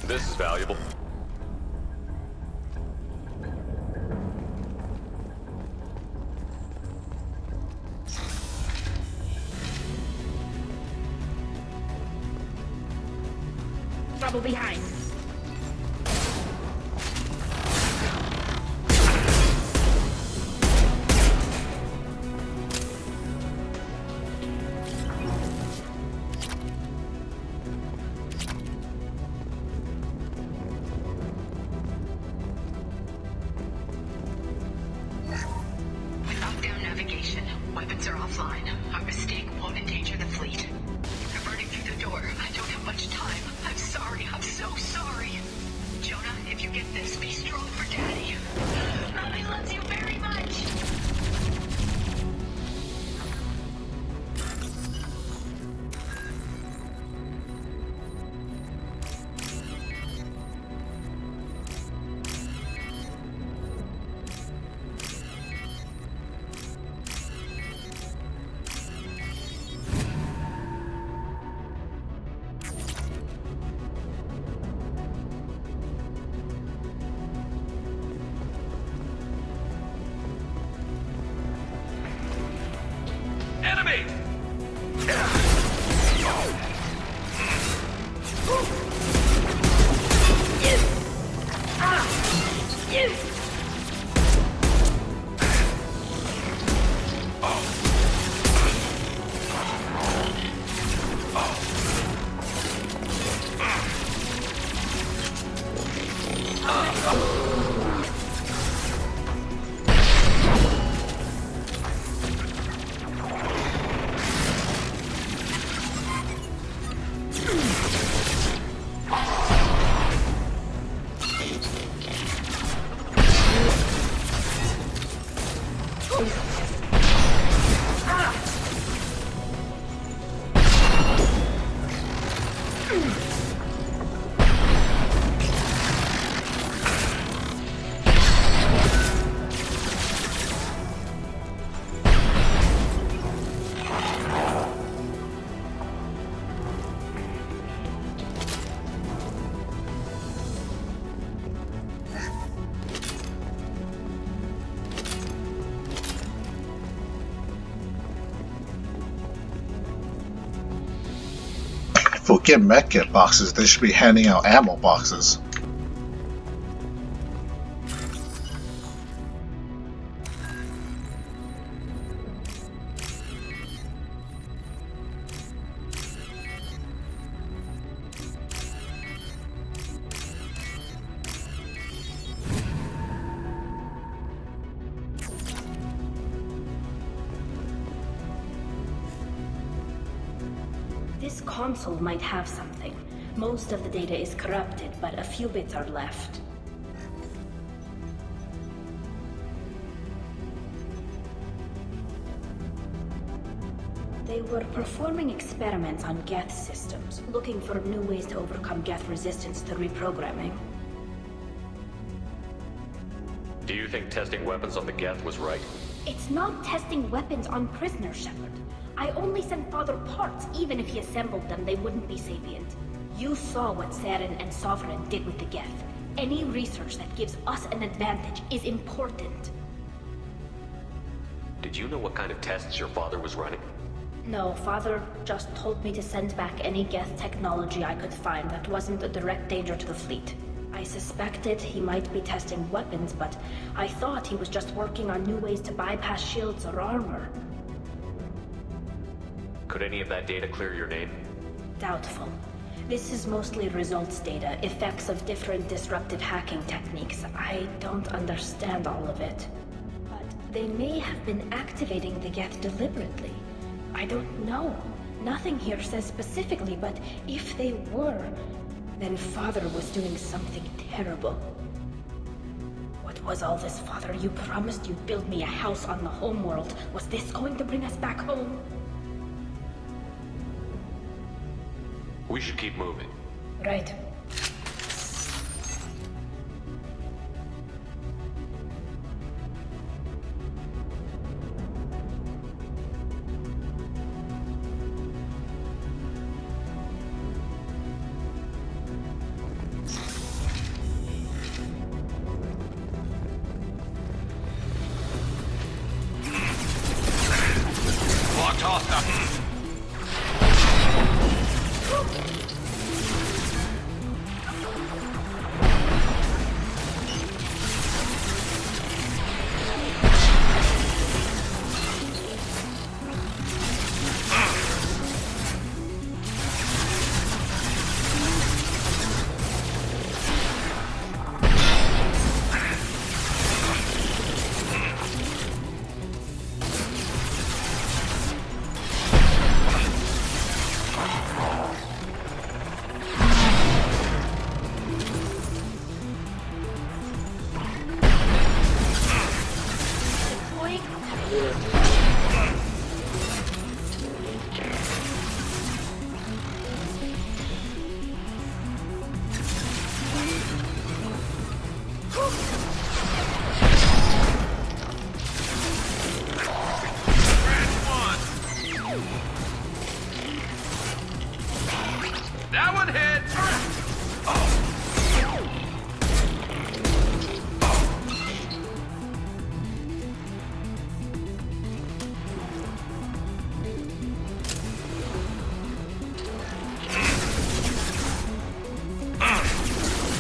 C: This is valuable.
H: Trouble behind.
A: If we get medkit boxes, they should be handing out ammo boxes.
H: This console might have something. Most of the data is corrupted, but a few bits are left. They were performing experiments on Geth systems, looking for new ways to overcome Geth resistance to reprogramming.
C: Do you think testing weapons on the Geth was right?
H: It's not testing weapons on prisoners, Shepard. I only sent Father parts. Even if he assembled them, they wouldn't be sapient. You saw what Saren and Sovereign did with the Geth. Any research that gives us an advantage is important.
C: Did you know what kind of tests your father was running?
H: No, Father just told me to send back any Geth technology I could find that wasn't a direct danger to the fleet. I suspected he might be testing weapons, but I thought he was just working on new ways to bypass shields or armor.
C: Could any of that data clear your name?
H: Doubtful. This is mostly results data, effects of different disruptive hacking techniques. I don't understand all of it. But they may have been activating the Geth deliberately. I don't know. Nothing here says specifically, but if they were, then Father was doing something terrible. What was all this, Father? You promised you'd build me a house on the homeworld. Was this going to bring us back home?
C: We should keep moving.
H: Right.
E: Blocked hostile. That one hit!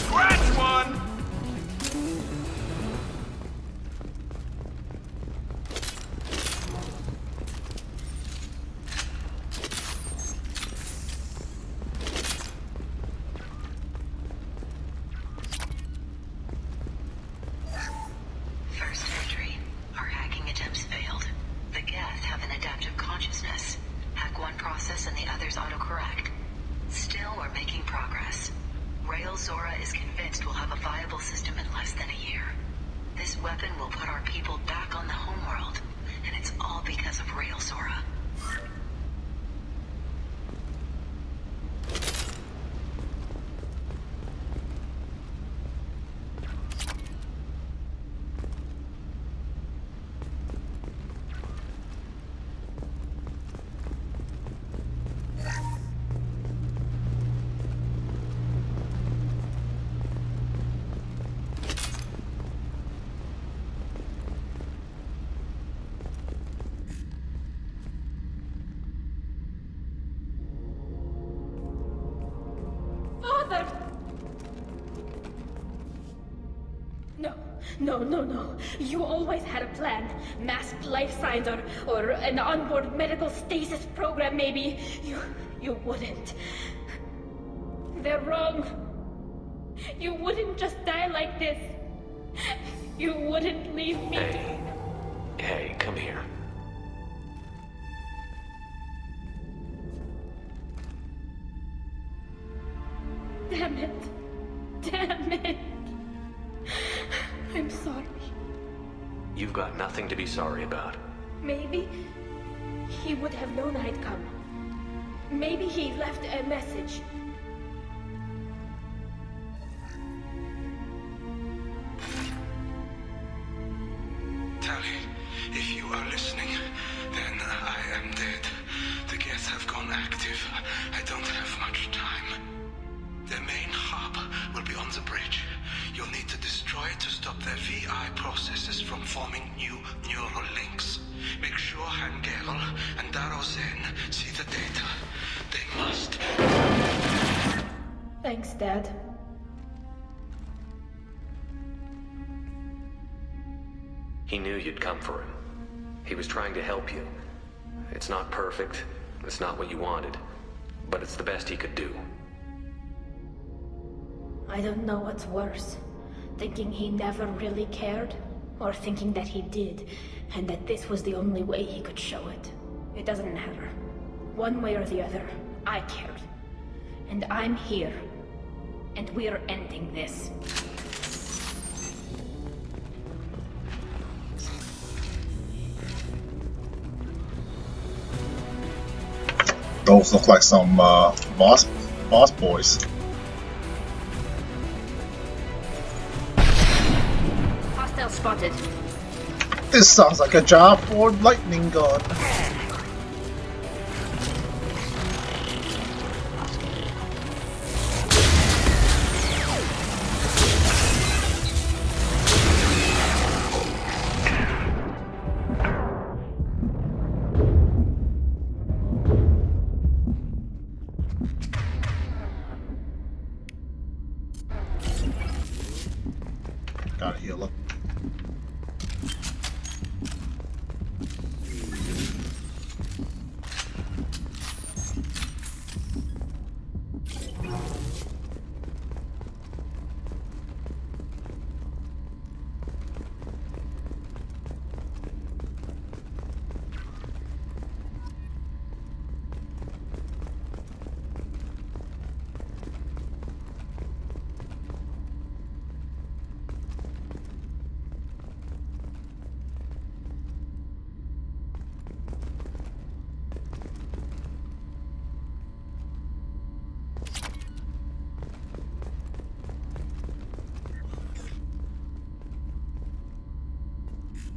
E: Scratch one!
S: First entry. Our hacking attempts failed. The Geth have an adaptive consciousness. Hack one process and the others autocorrect. Still, we're making progress. Rael Zora is convinced we'll have a viable system in less than a year. This weapon will put our people back on the homeworld. all because of Rail Zora.
H: No. You always had a plan. Masked life signs or an onboard medical stasis program, maybe. You wouldn't. They're wrong. You wouldn't just die like this. You wouldn't leave me.
C: Hey, come here.
H: Damn it. I'm sorry.
C: You've got nothing to be sorry about.
H: Maybe he would have known I'd come. Maybe he left a message.
O: Tali, if you are listening, then I am dead. The Geth have gone active. I don't have much time. Their main hub will be on the bridge. You'll need to destroy it to stop their VI processes from forming new neural links. Make sure Han Gerol and Daro Zen see the data. They must.
H: Thanks, Dad.
C: He knew you'd come for him. He was trying to help you. It's not perfect. It's not what you wanted. But it's the best he could do.
H: I don't know what's worse. Thinking he never really cared, or thinking that he did, and that this was the only way he could show it. It doesn't matter. One way or the other, I cared. And I'm here. And we're ending this.
A: Those look like some boss boys.
H: Hostile spotted.
A: This sounds like a job for lightning gun. Gotta heal up.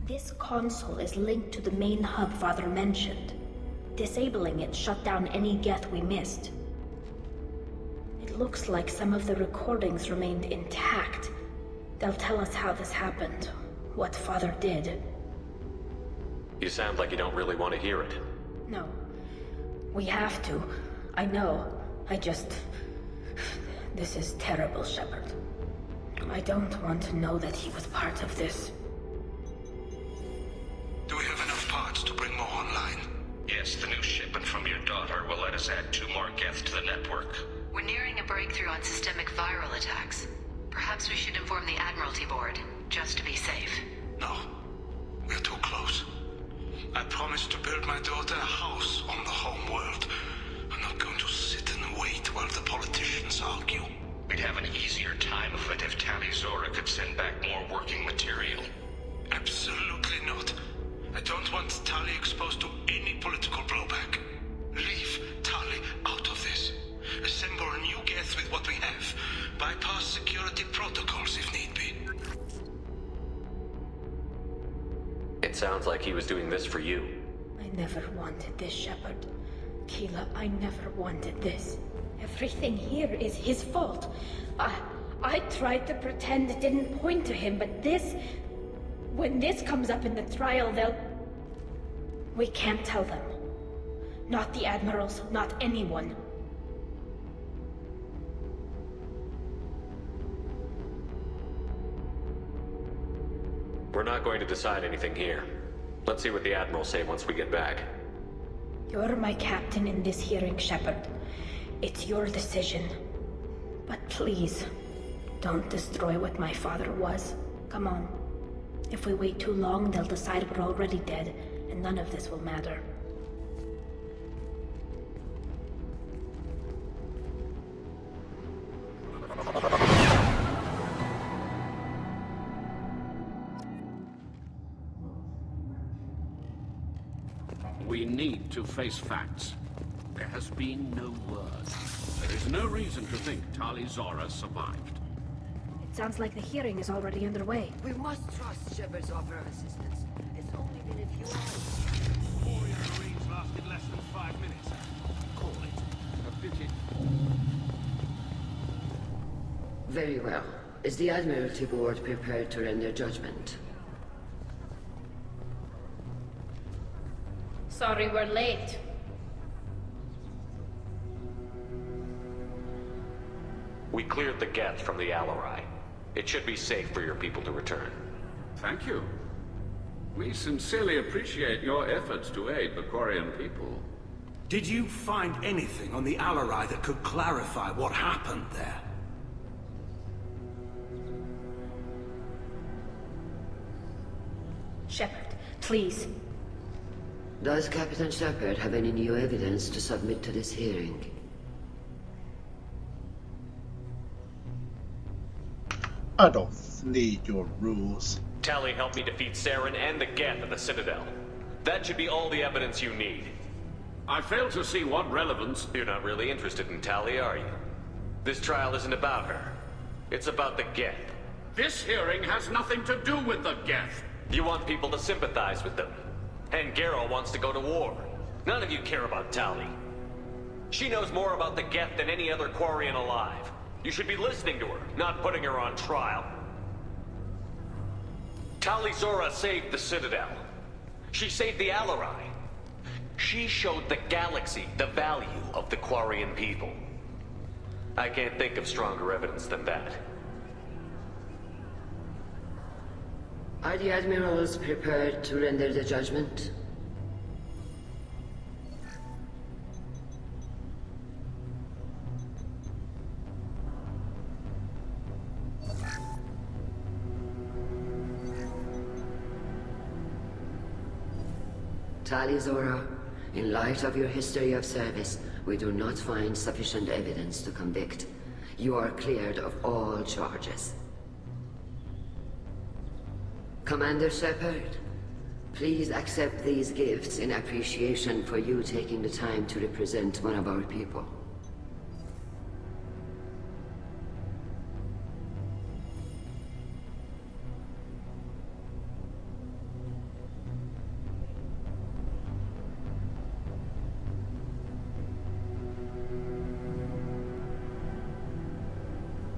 H: This console is linked to the main hub Father mentioned. Disabling it shut down any Geth we missed. It looks like some of the recordings remained intact. They'll tell us how this happened, what Father did.
C: You sound like you don't really want to hear it.
H: No. We have to. I know. This is terrible, Shepard. I don't want to know that he was part of this.
O: Do we have enough parts to bring more online?
I: Yes, the new shipment from your daughter will let us add 2 more Geth to the network.
S: We're nearing a breakthrough on systemic viral attacks. Perhaps we should inform the Admiralty Board, just to be safe.
O: No. We're too close. I promised to build my daughter a house on the home world. I'm not going to sit and wait while the politicians argue.
I: We'd have an easier time of it if Tali Zora could send back more working material.
O: Absolutely not. I don't want Tali exposed to any political blowback. Leave Tali out of this. Assemble a new Geth with what we have. Bypass security protocols if need be.
C: It sounds like he was doing this for you.
H: I never wanted this, Shepard. Keela, I never wanted this. Everything here is his fault. I tried to pretend it didn't point to him, but this... When this comes up in the trial, they'll... We can't tell them. Not the Admirals, not anyone.
C: We're not going to decide anything here. Let's see what the Admirals say once we get back.
H: You're my captain in this hearing, Shepard. It's your decision. But please, don't destroy what my father was. Come on. If we wait too long, they'll decide we're already dead, and none of this will matter.
N: We need to face facts. There has been no word. There is no reason to think Tali Zora survived.
H: It sounds like the hearing is already underway.
M: We must trust Shepard's offer of assistance. It's only been a few hours.
E: Warrior Marines lasted less than 5 minutes. Call it. A pity.
M: Very well. Is the Admiralty Board prepared to render judgment?
H: Sorry we're late.
C: We cleared the Geth from the Alarai. It should be safe for your people to return.
N: Thank you. We sincerely appreciate your efforts to aid the Quarian people.
O: Did you find anything on the Alarai that could clarify what happened there?
H: Shepard, please.
M: Does Captain Shepard have any new evidence to submit to this hearing?
A: I don't need your rules.
C: Tali helped me defeat Saren and the Geth at the Citadel. That should be all the evidence you need.
N: I fail to see what relevance...
C: You're not really interested in Tali, are you? This trial isn't about her. It's about the Geth.
N: This hearing has nothing to do with the Geth.
C: You want people to sympathize with them. And Garrow wants to go to war. None of you care about Tali. She knows more about the Geth than any other Quarian alive. You should be listening to her, not putting her on trial. Tali Zora saved the Citadel. She saved the Alarai. She showed the galaxy the value of the Quarian people. I can't think of stronger evidence than that.
M: Are the Admirals prepared to render the judgment? Tali Zora, in light of your history of service, we do not find sufficient evidence to convict. You are cleared of all charges. Commander Shepard, please accept these gifts in appreciation for you taking the time to represent one of our people.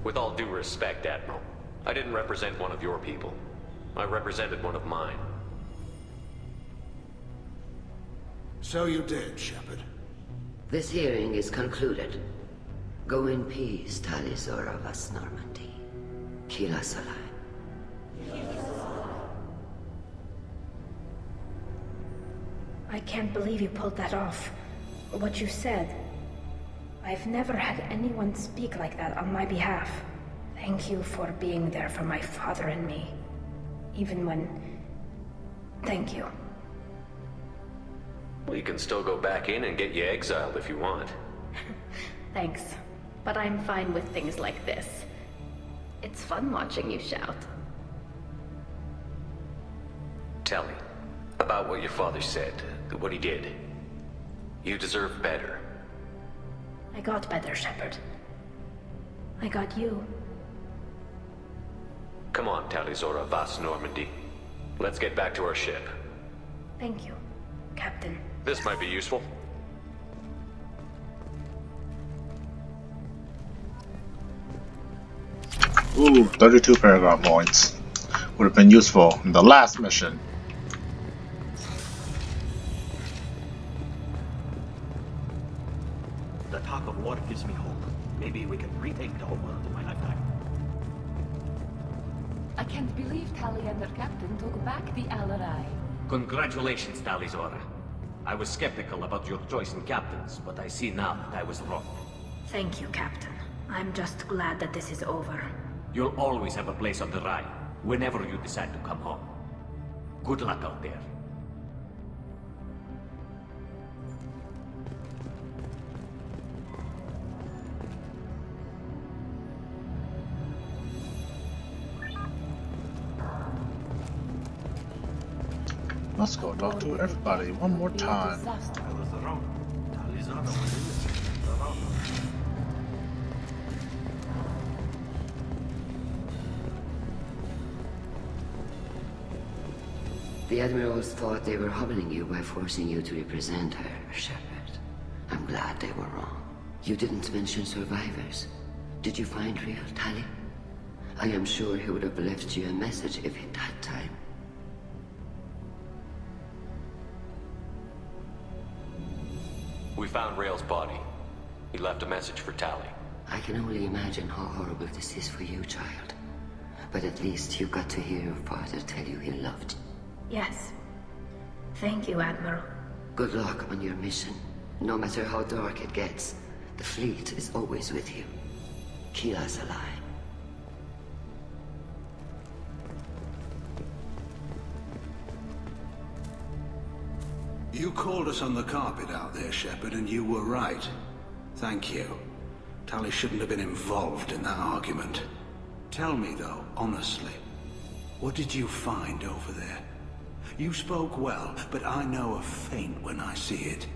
C: With all due respect, Admiral, I didn't represent one of your people. I represented one of mine.
O: So you did, Shepard.
M: This hearing is concluded. Go in peace, Tali Zora Vas Normandy. Keela Solai.
H: I can't believe you pulled that off. What you said. I've never had anyone speak like that on my behalf. Thank you for being there for my father and me. Even when... Thank you.
C: Well, you can still go back in and get you exiled if you want.
H: Thanks. But I'm fine with things like this. It's fun watching you shout.
C: Tali, About what your father said, what he did. You deserve better.
H: I got better, Shepard. I got you.
C: Come on, Tali'Zorah Vas Normandy. Let's get back to our ship.
H: Thank you, Captain.
C: This might be useful.
A: Ooh, 32 paragraph points. Would have been useful in the last mission.
L: The talk of war gives me hope. Maybe we can retake the whole world in my lifetime.
K: I can't believe Tali and their captain took back the Al-Arai.
J: Congratulations, Tali'Zorah. I was skeptical about your choice in captains, but I see now that I was wrong.
H: Thank you, Captain. I'm just glad that this is over.
J: You'll always have a place on the Rai, whenever you decide to come home. Good luck out there.
A: Let's go talk to everybody one more time.
L: I was wrong. Tali'Zorah was innocent. Wrong.
M: The Admirals thought they were humbling you by forcing you to represent her, Shepard. I'm glad they were wrong. You didn't mention survivors. Did you find real Tali? I am sure he would have left you a message if he'd had time.
C: We found Rael's body. He left a message for Tali.
M: I can only imagine how horrible this is for you, child. But at least you got to hear your father tell you he loved you.
H: Yes. Thank you, Admiral.
M: Good luck on your mission. No matter how dark it gets, the fleet is always with you. Keep us alive.
O: You called us on the carpet out there, Shepard, and you were right. Thank you. Tali shouldn't have been involved in that argument. Tell me, though, honestly, what did you find over there? You spoke well, but I know a feint when I see it.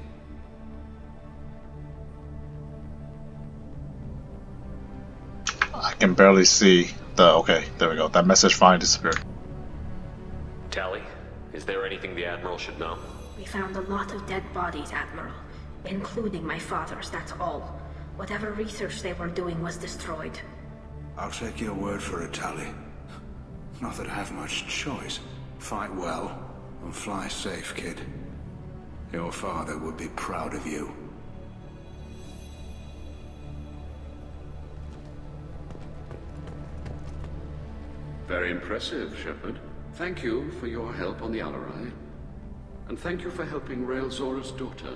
A: I can barely see the... Okay, there we go. That message finally disappeared.
C: Tali, is there anything the Admiral should know?
H: We found a lot of dead bodies, Admiral. Including my father's, that's all. Whatever research they were doing was destroyed.
O: I'll take your word for it, Tali. Not that I have much choice. Fight well, and fly safe, kid. Your father would be proud of you.
N: Very impressive, Shepard. Thank you for your help on the Al-Arai. And thank you for helping Rael Zora's daughter.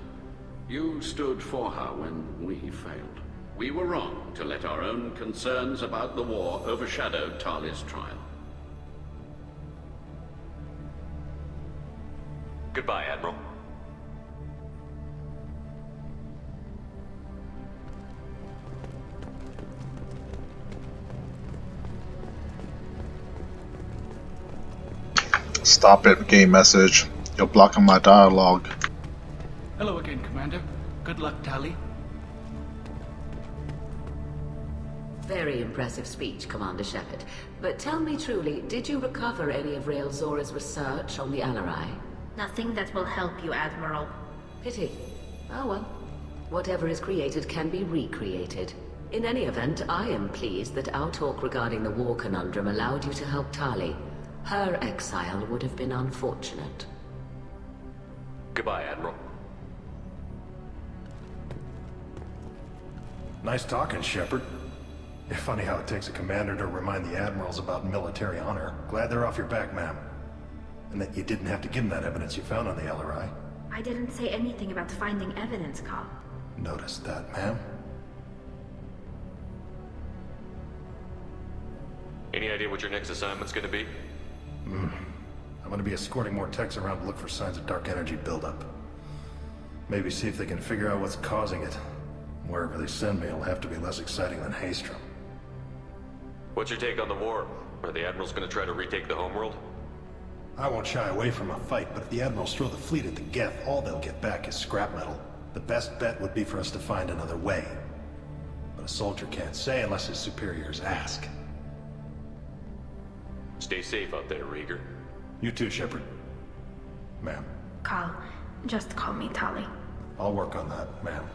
N: You stood for her when we failed. We were wrong to let our own concerns about the war overshadow Tali's trial.
C: Goodbye, Admiral.
A: Stop it, game message. You're blocking my dialogue.
P: Hello again, Commander. Good luck, Tali.
R: Very impressive speech, Commander Shepard. But tell me truly, did you recover any of Rael Zora's research on the Al-Arai?
H: Nothing that will help you, Admiral.
R: Pity. Oh well. Whatever is created can be recreated. In any event, I am pleased that our talk regarding the war conundrum allowed you to help Tali. Her exile would have been unfortunate.
C: Goodbye, Admiral.
Q: Nice talking, Shepard. Funny how it takes a commander to remind the admirals about military honor. Glad they're off your back, ma'am. And that you didn't have to give them that evidence you found on the Al-Arai.
H: I didn't say anything about finding evidence, Cal.
Q: Noticed that, ma'am.
C: Any idea what your next assignment's gonna be?
Q: I'm gonna be escorting more techs around to look for signs of dark energy buildup. Maybe see if they can figure out what's causing it. Wherever they send me, it'll have to be less exciting than Haestrom.
C: What's your take on the war? Are the Admirals gonna try to retake the homeworld?
Q: I won't shy away from a fight, but if the Admirals throw the fleet at the Geth, all they'll get back is scrap metal. The best bet would be for us to find another way. But a soldier can't say unless his superiors ask.
C: Stay safe out there, Rieger.
Q: You too, Shepard. Ma'am.
H: Cal, just call me Tali.
Q: I'll work on that, ma'am.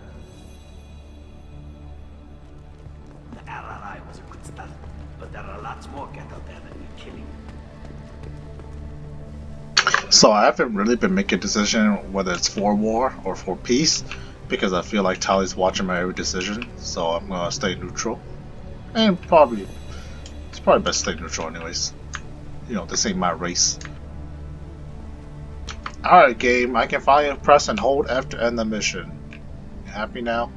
L: The RRI was a good start, but there are lots more Geth out there than we're killing.
A: So I haven't really been making a decision whether it's for war or for peace, because I feel like Tali's watching my every decision, so I'm gonna stay neutral. And it's probably best to stay neutral anyways. You know, this ain't my race. Alright game, I can finally press and hold F to end the mission. You happy now?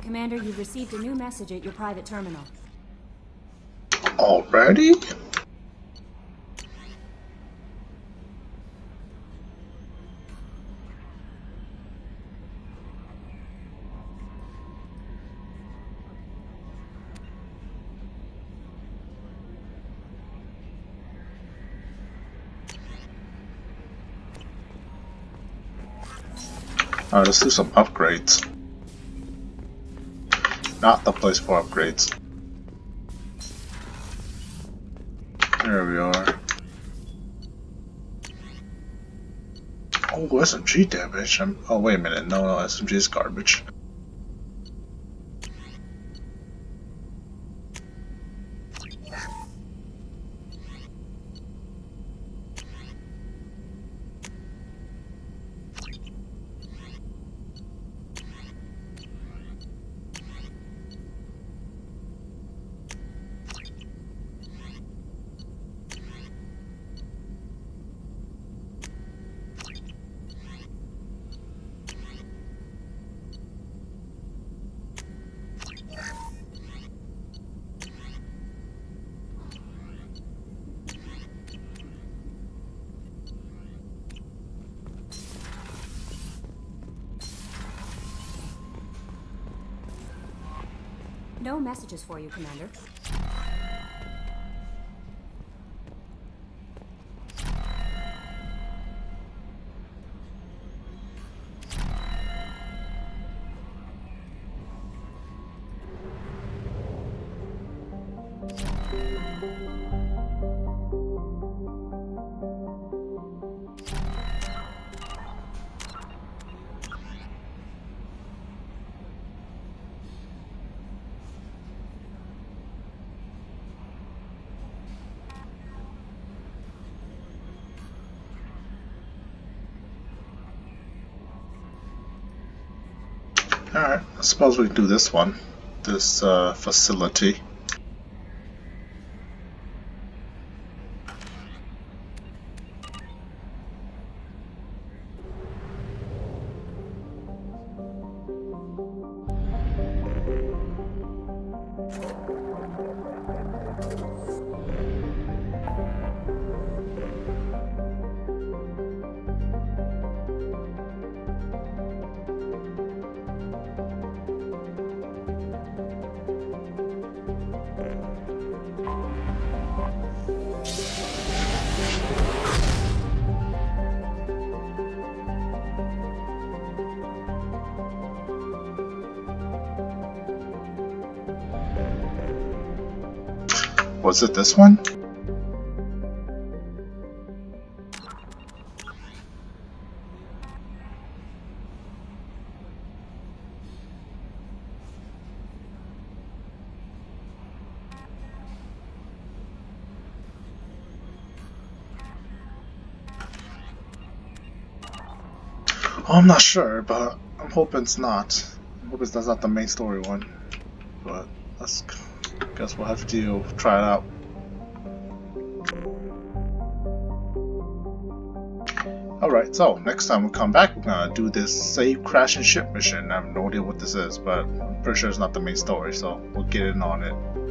G: Commander, you've received a new message at your private terminal.
A: Already? Alright, let's do some upgrades. Not the place for upgrades. There we are. Oh, SMG damage. Oh, wait a minute. No, SMG is garbage.
G: No messages for you, Commander.
A: Alright, I suppose we can do this one. This facility. Was it this one? I'm not sure, but I'm hoping it's not. I'm hoping that's not the main story one. But let's guess we'll have to try it out. Alright, so next time we come back, we're gonna do this save crashing ship mission. I have no idea what this is, but I'm pretty sure it's not the main story, so we'll get in on it.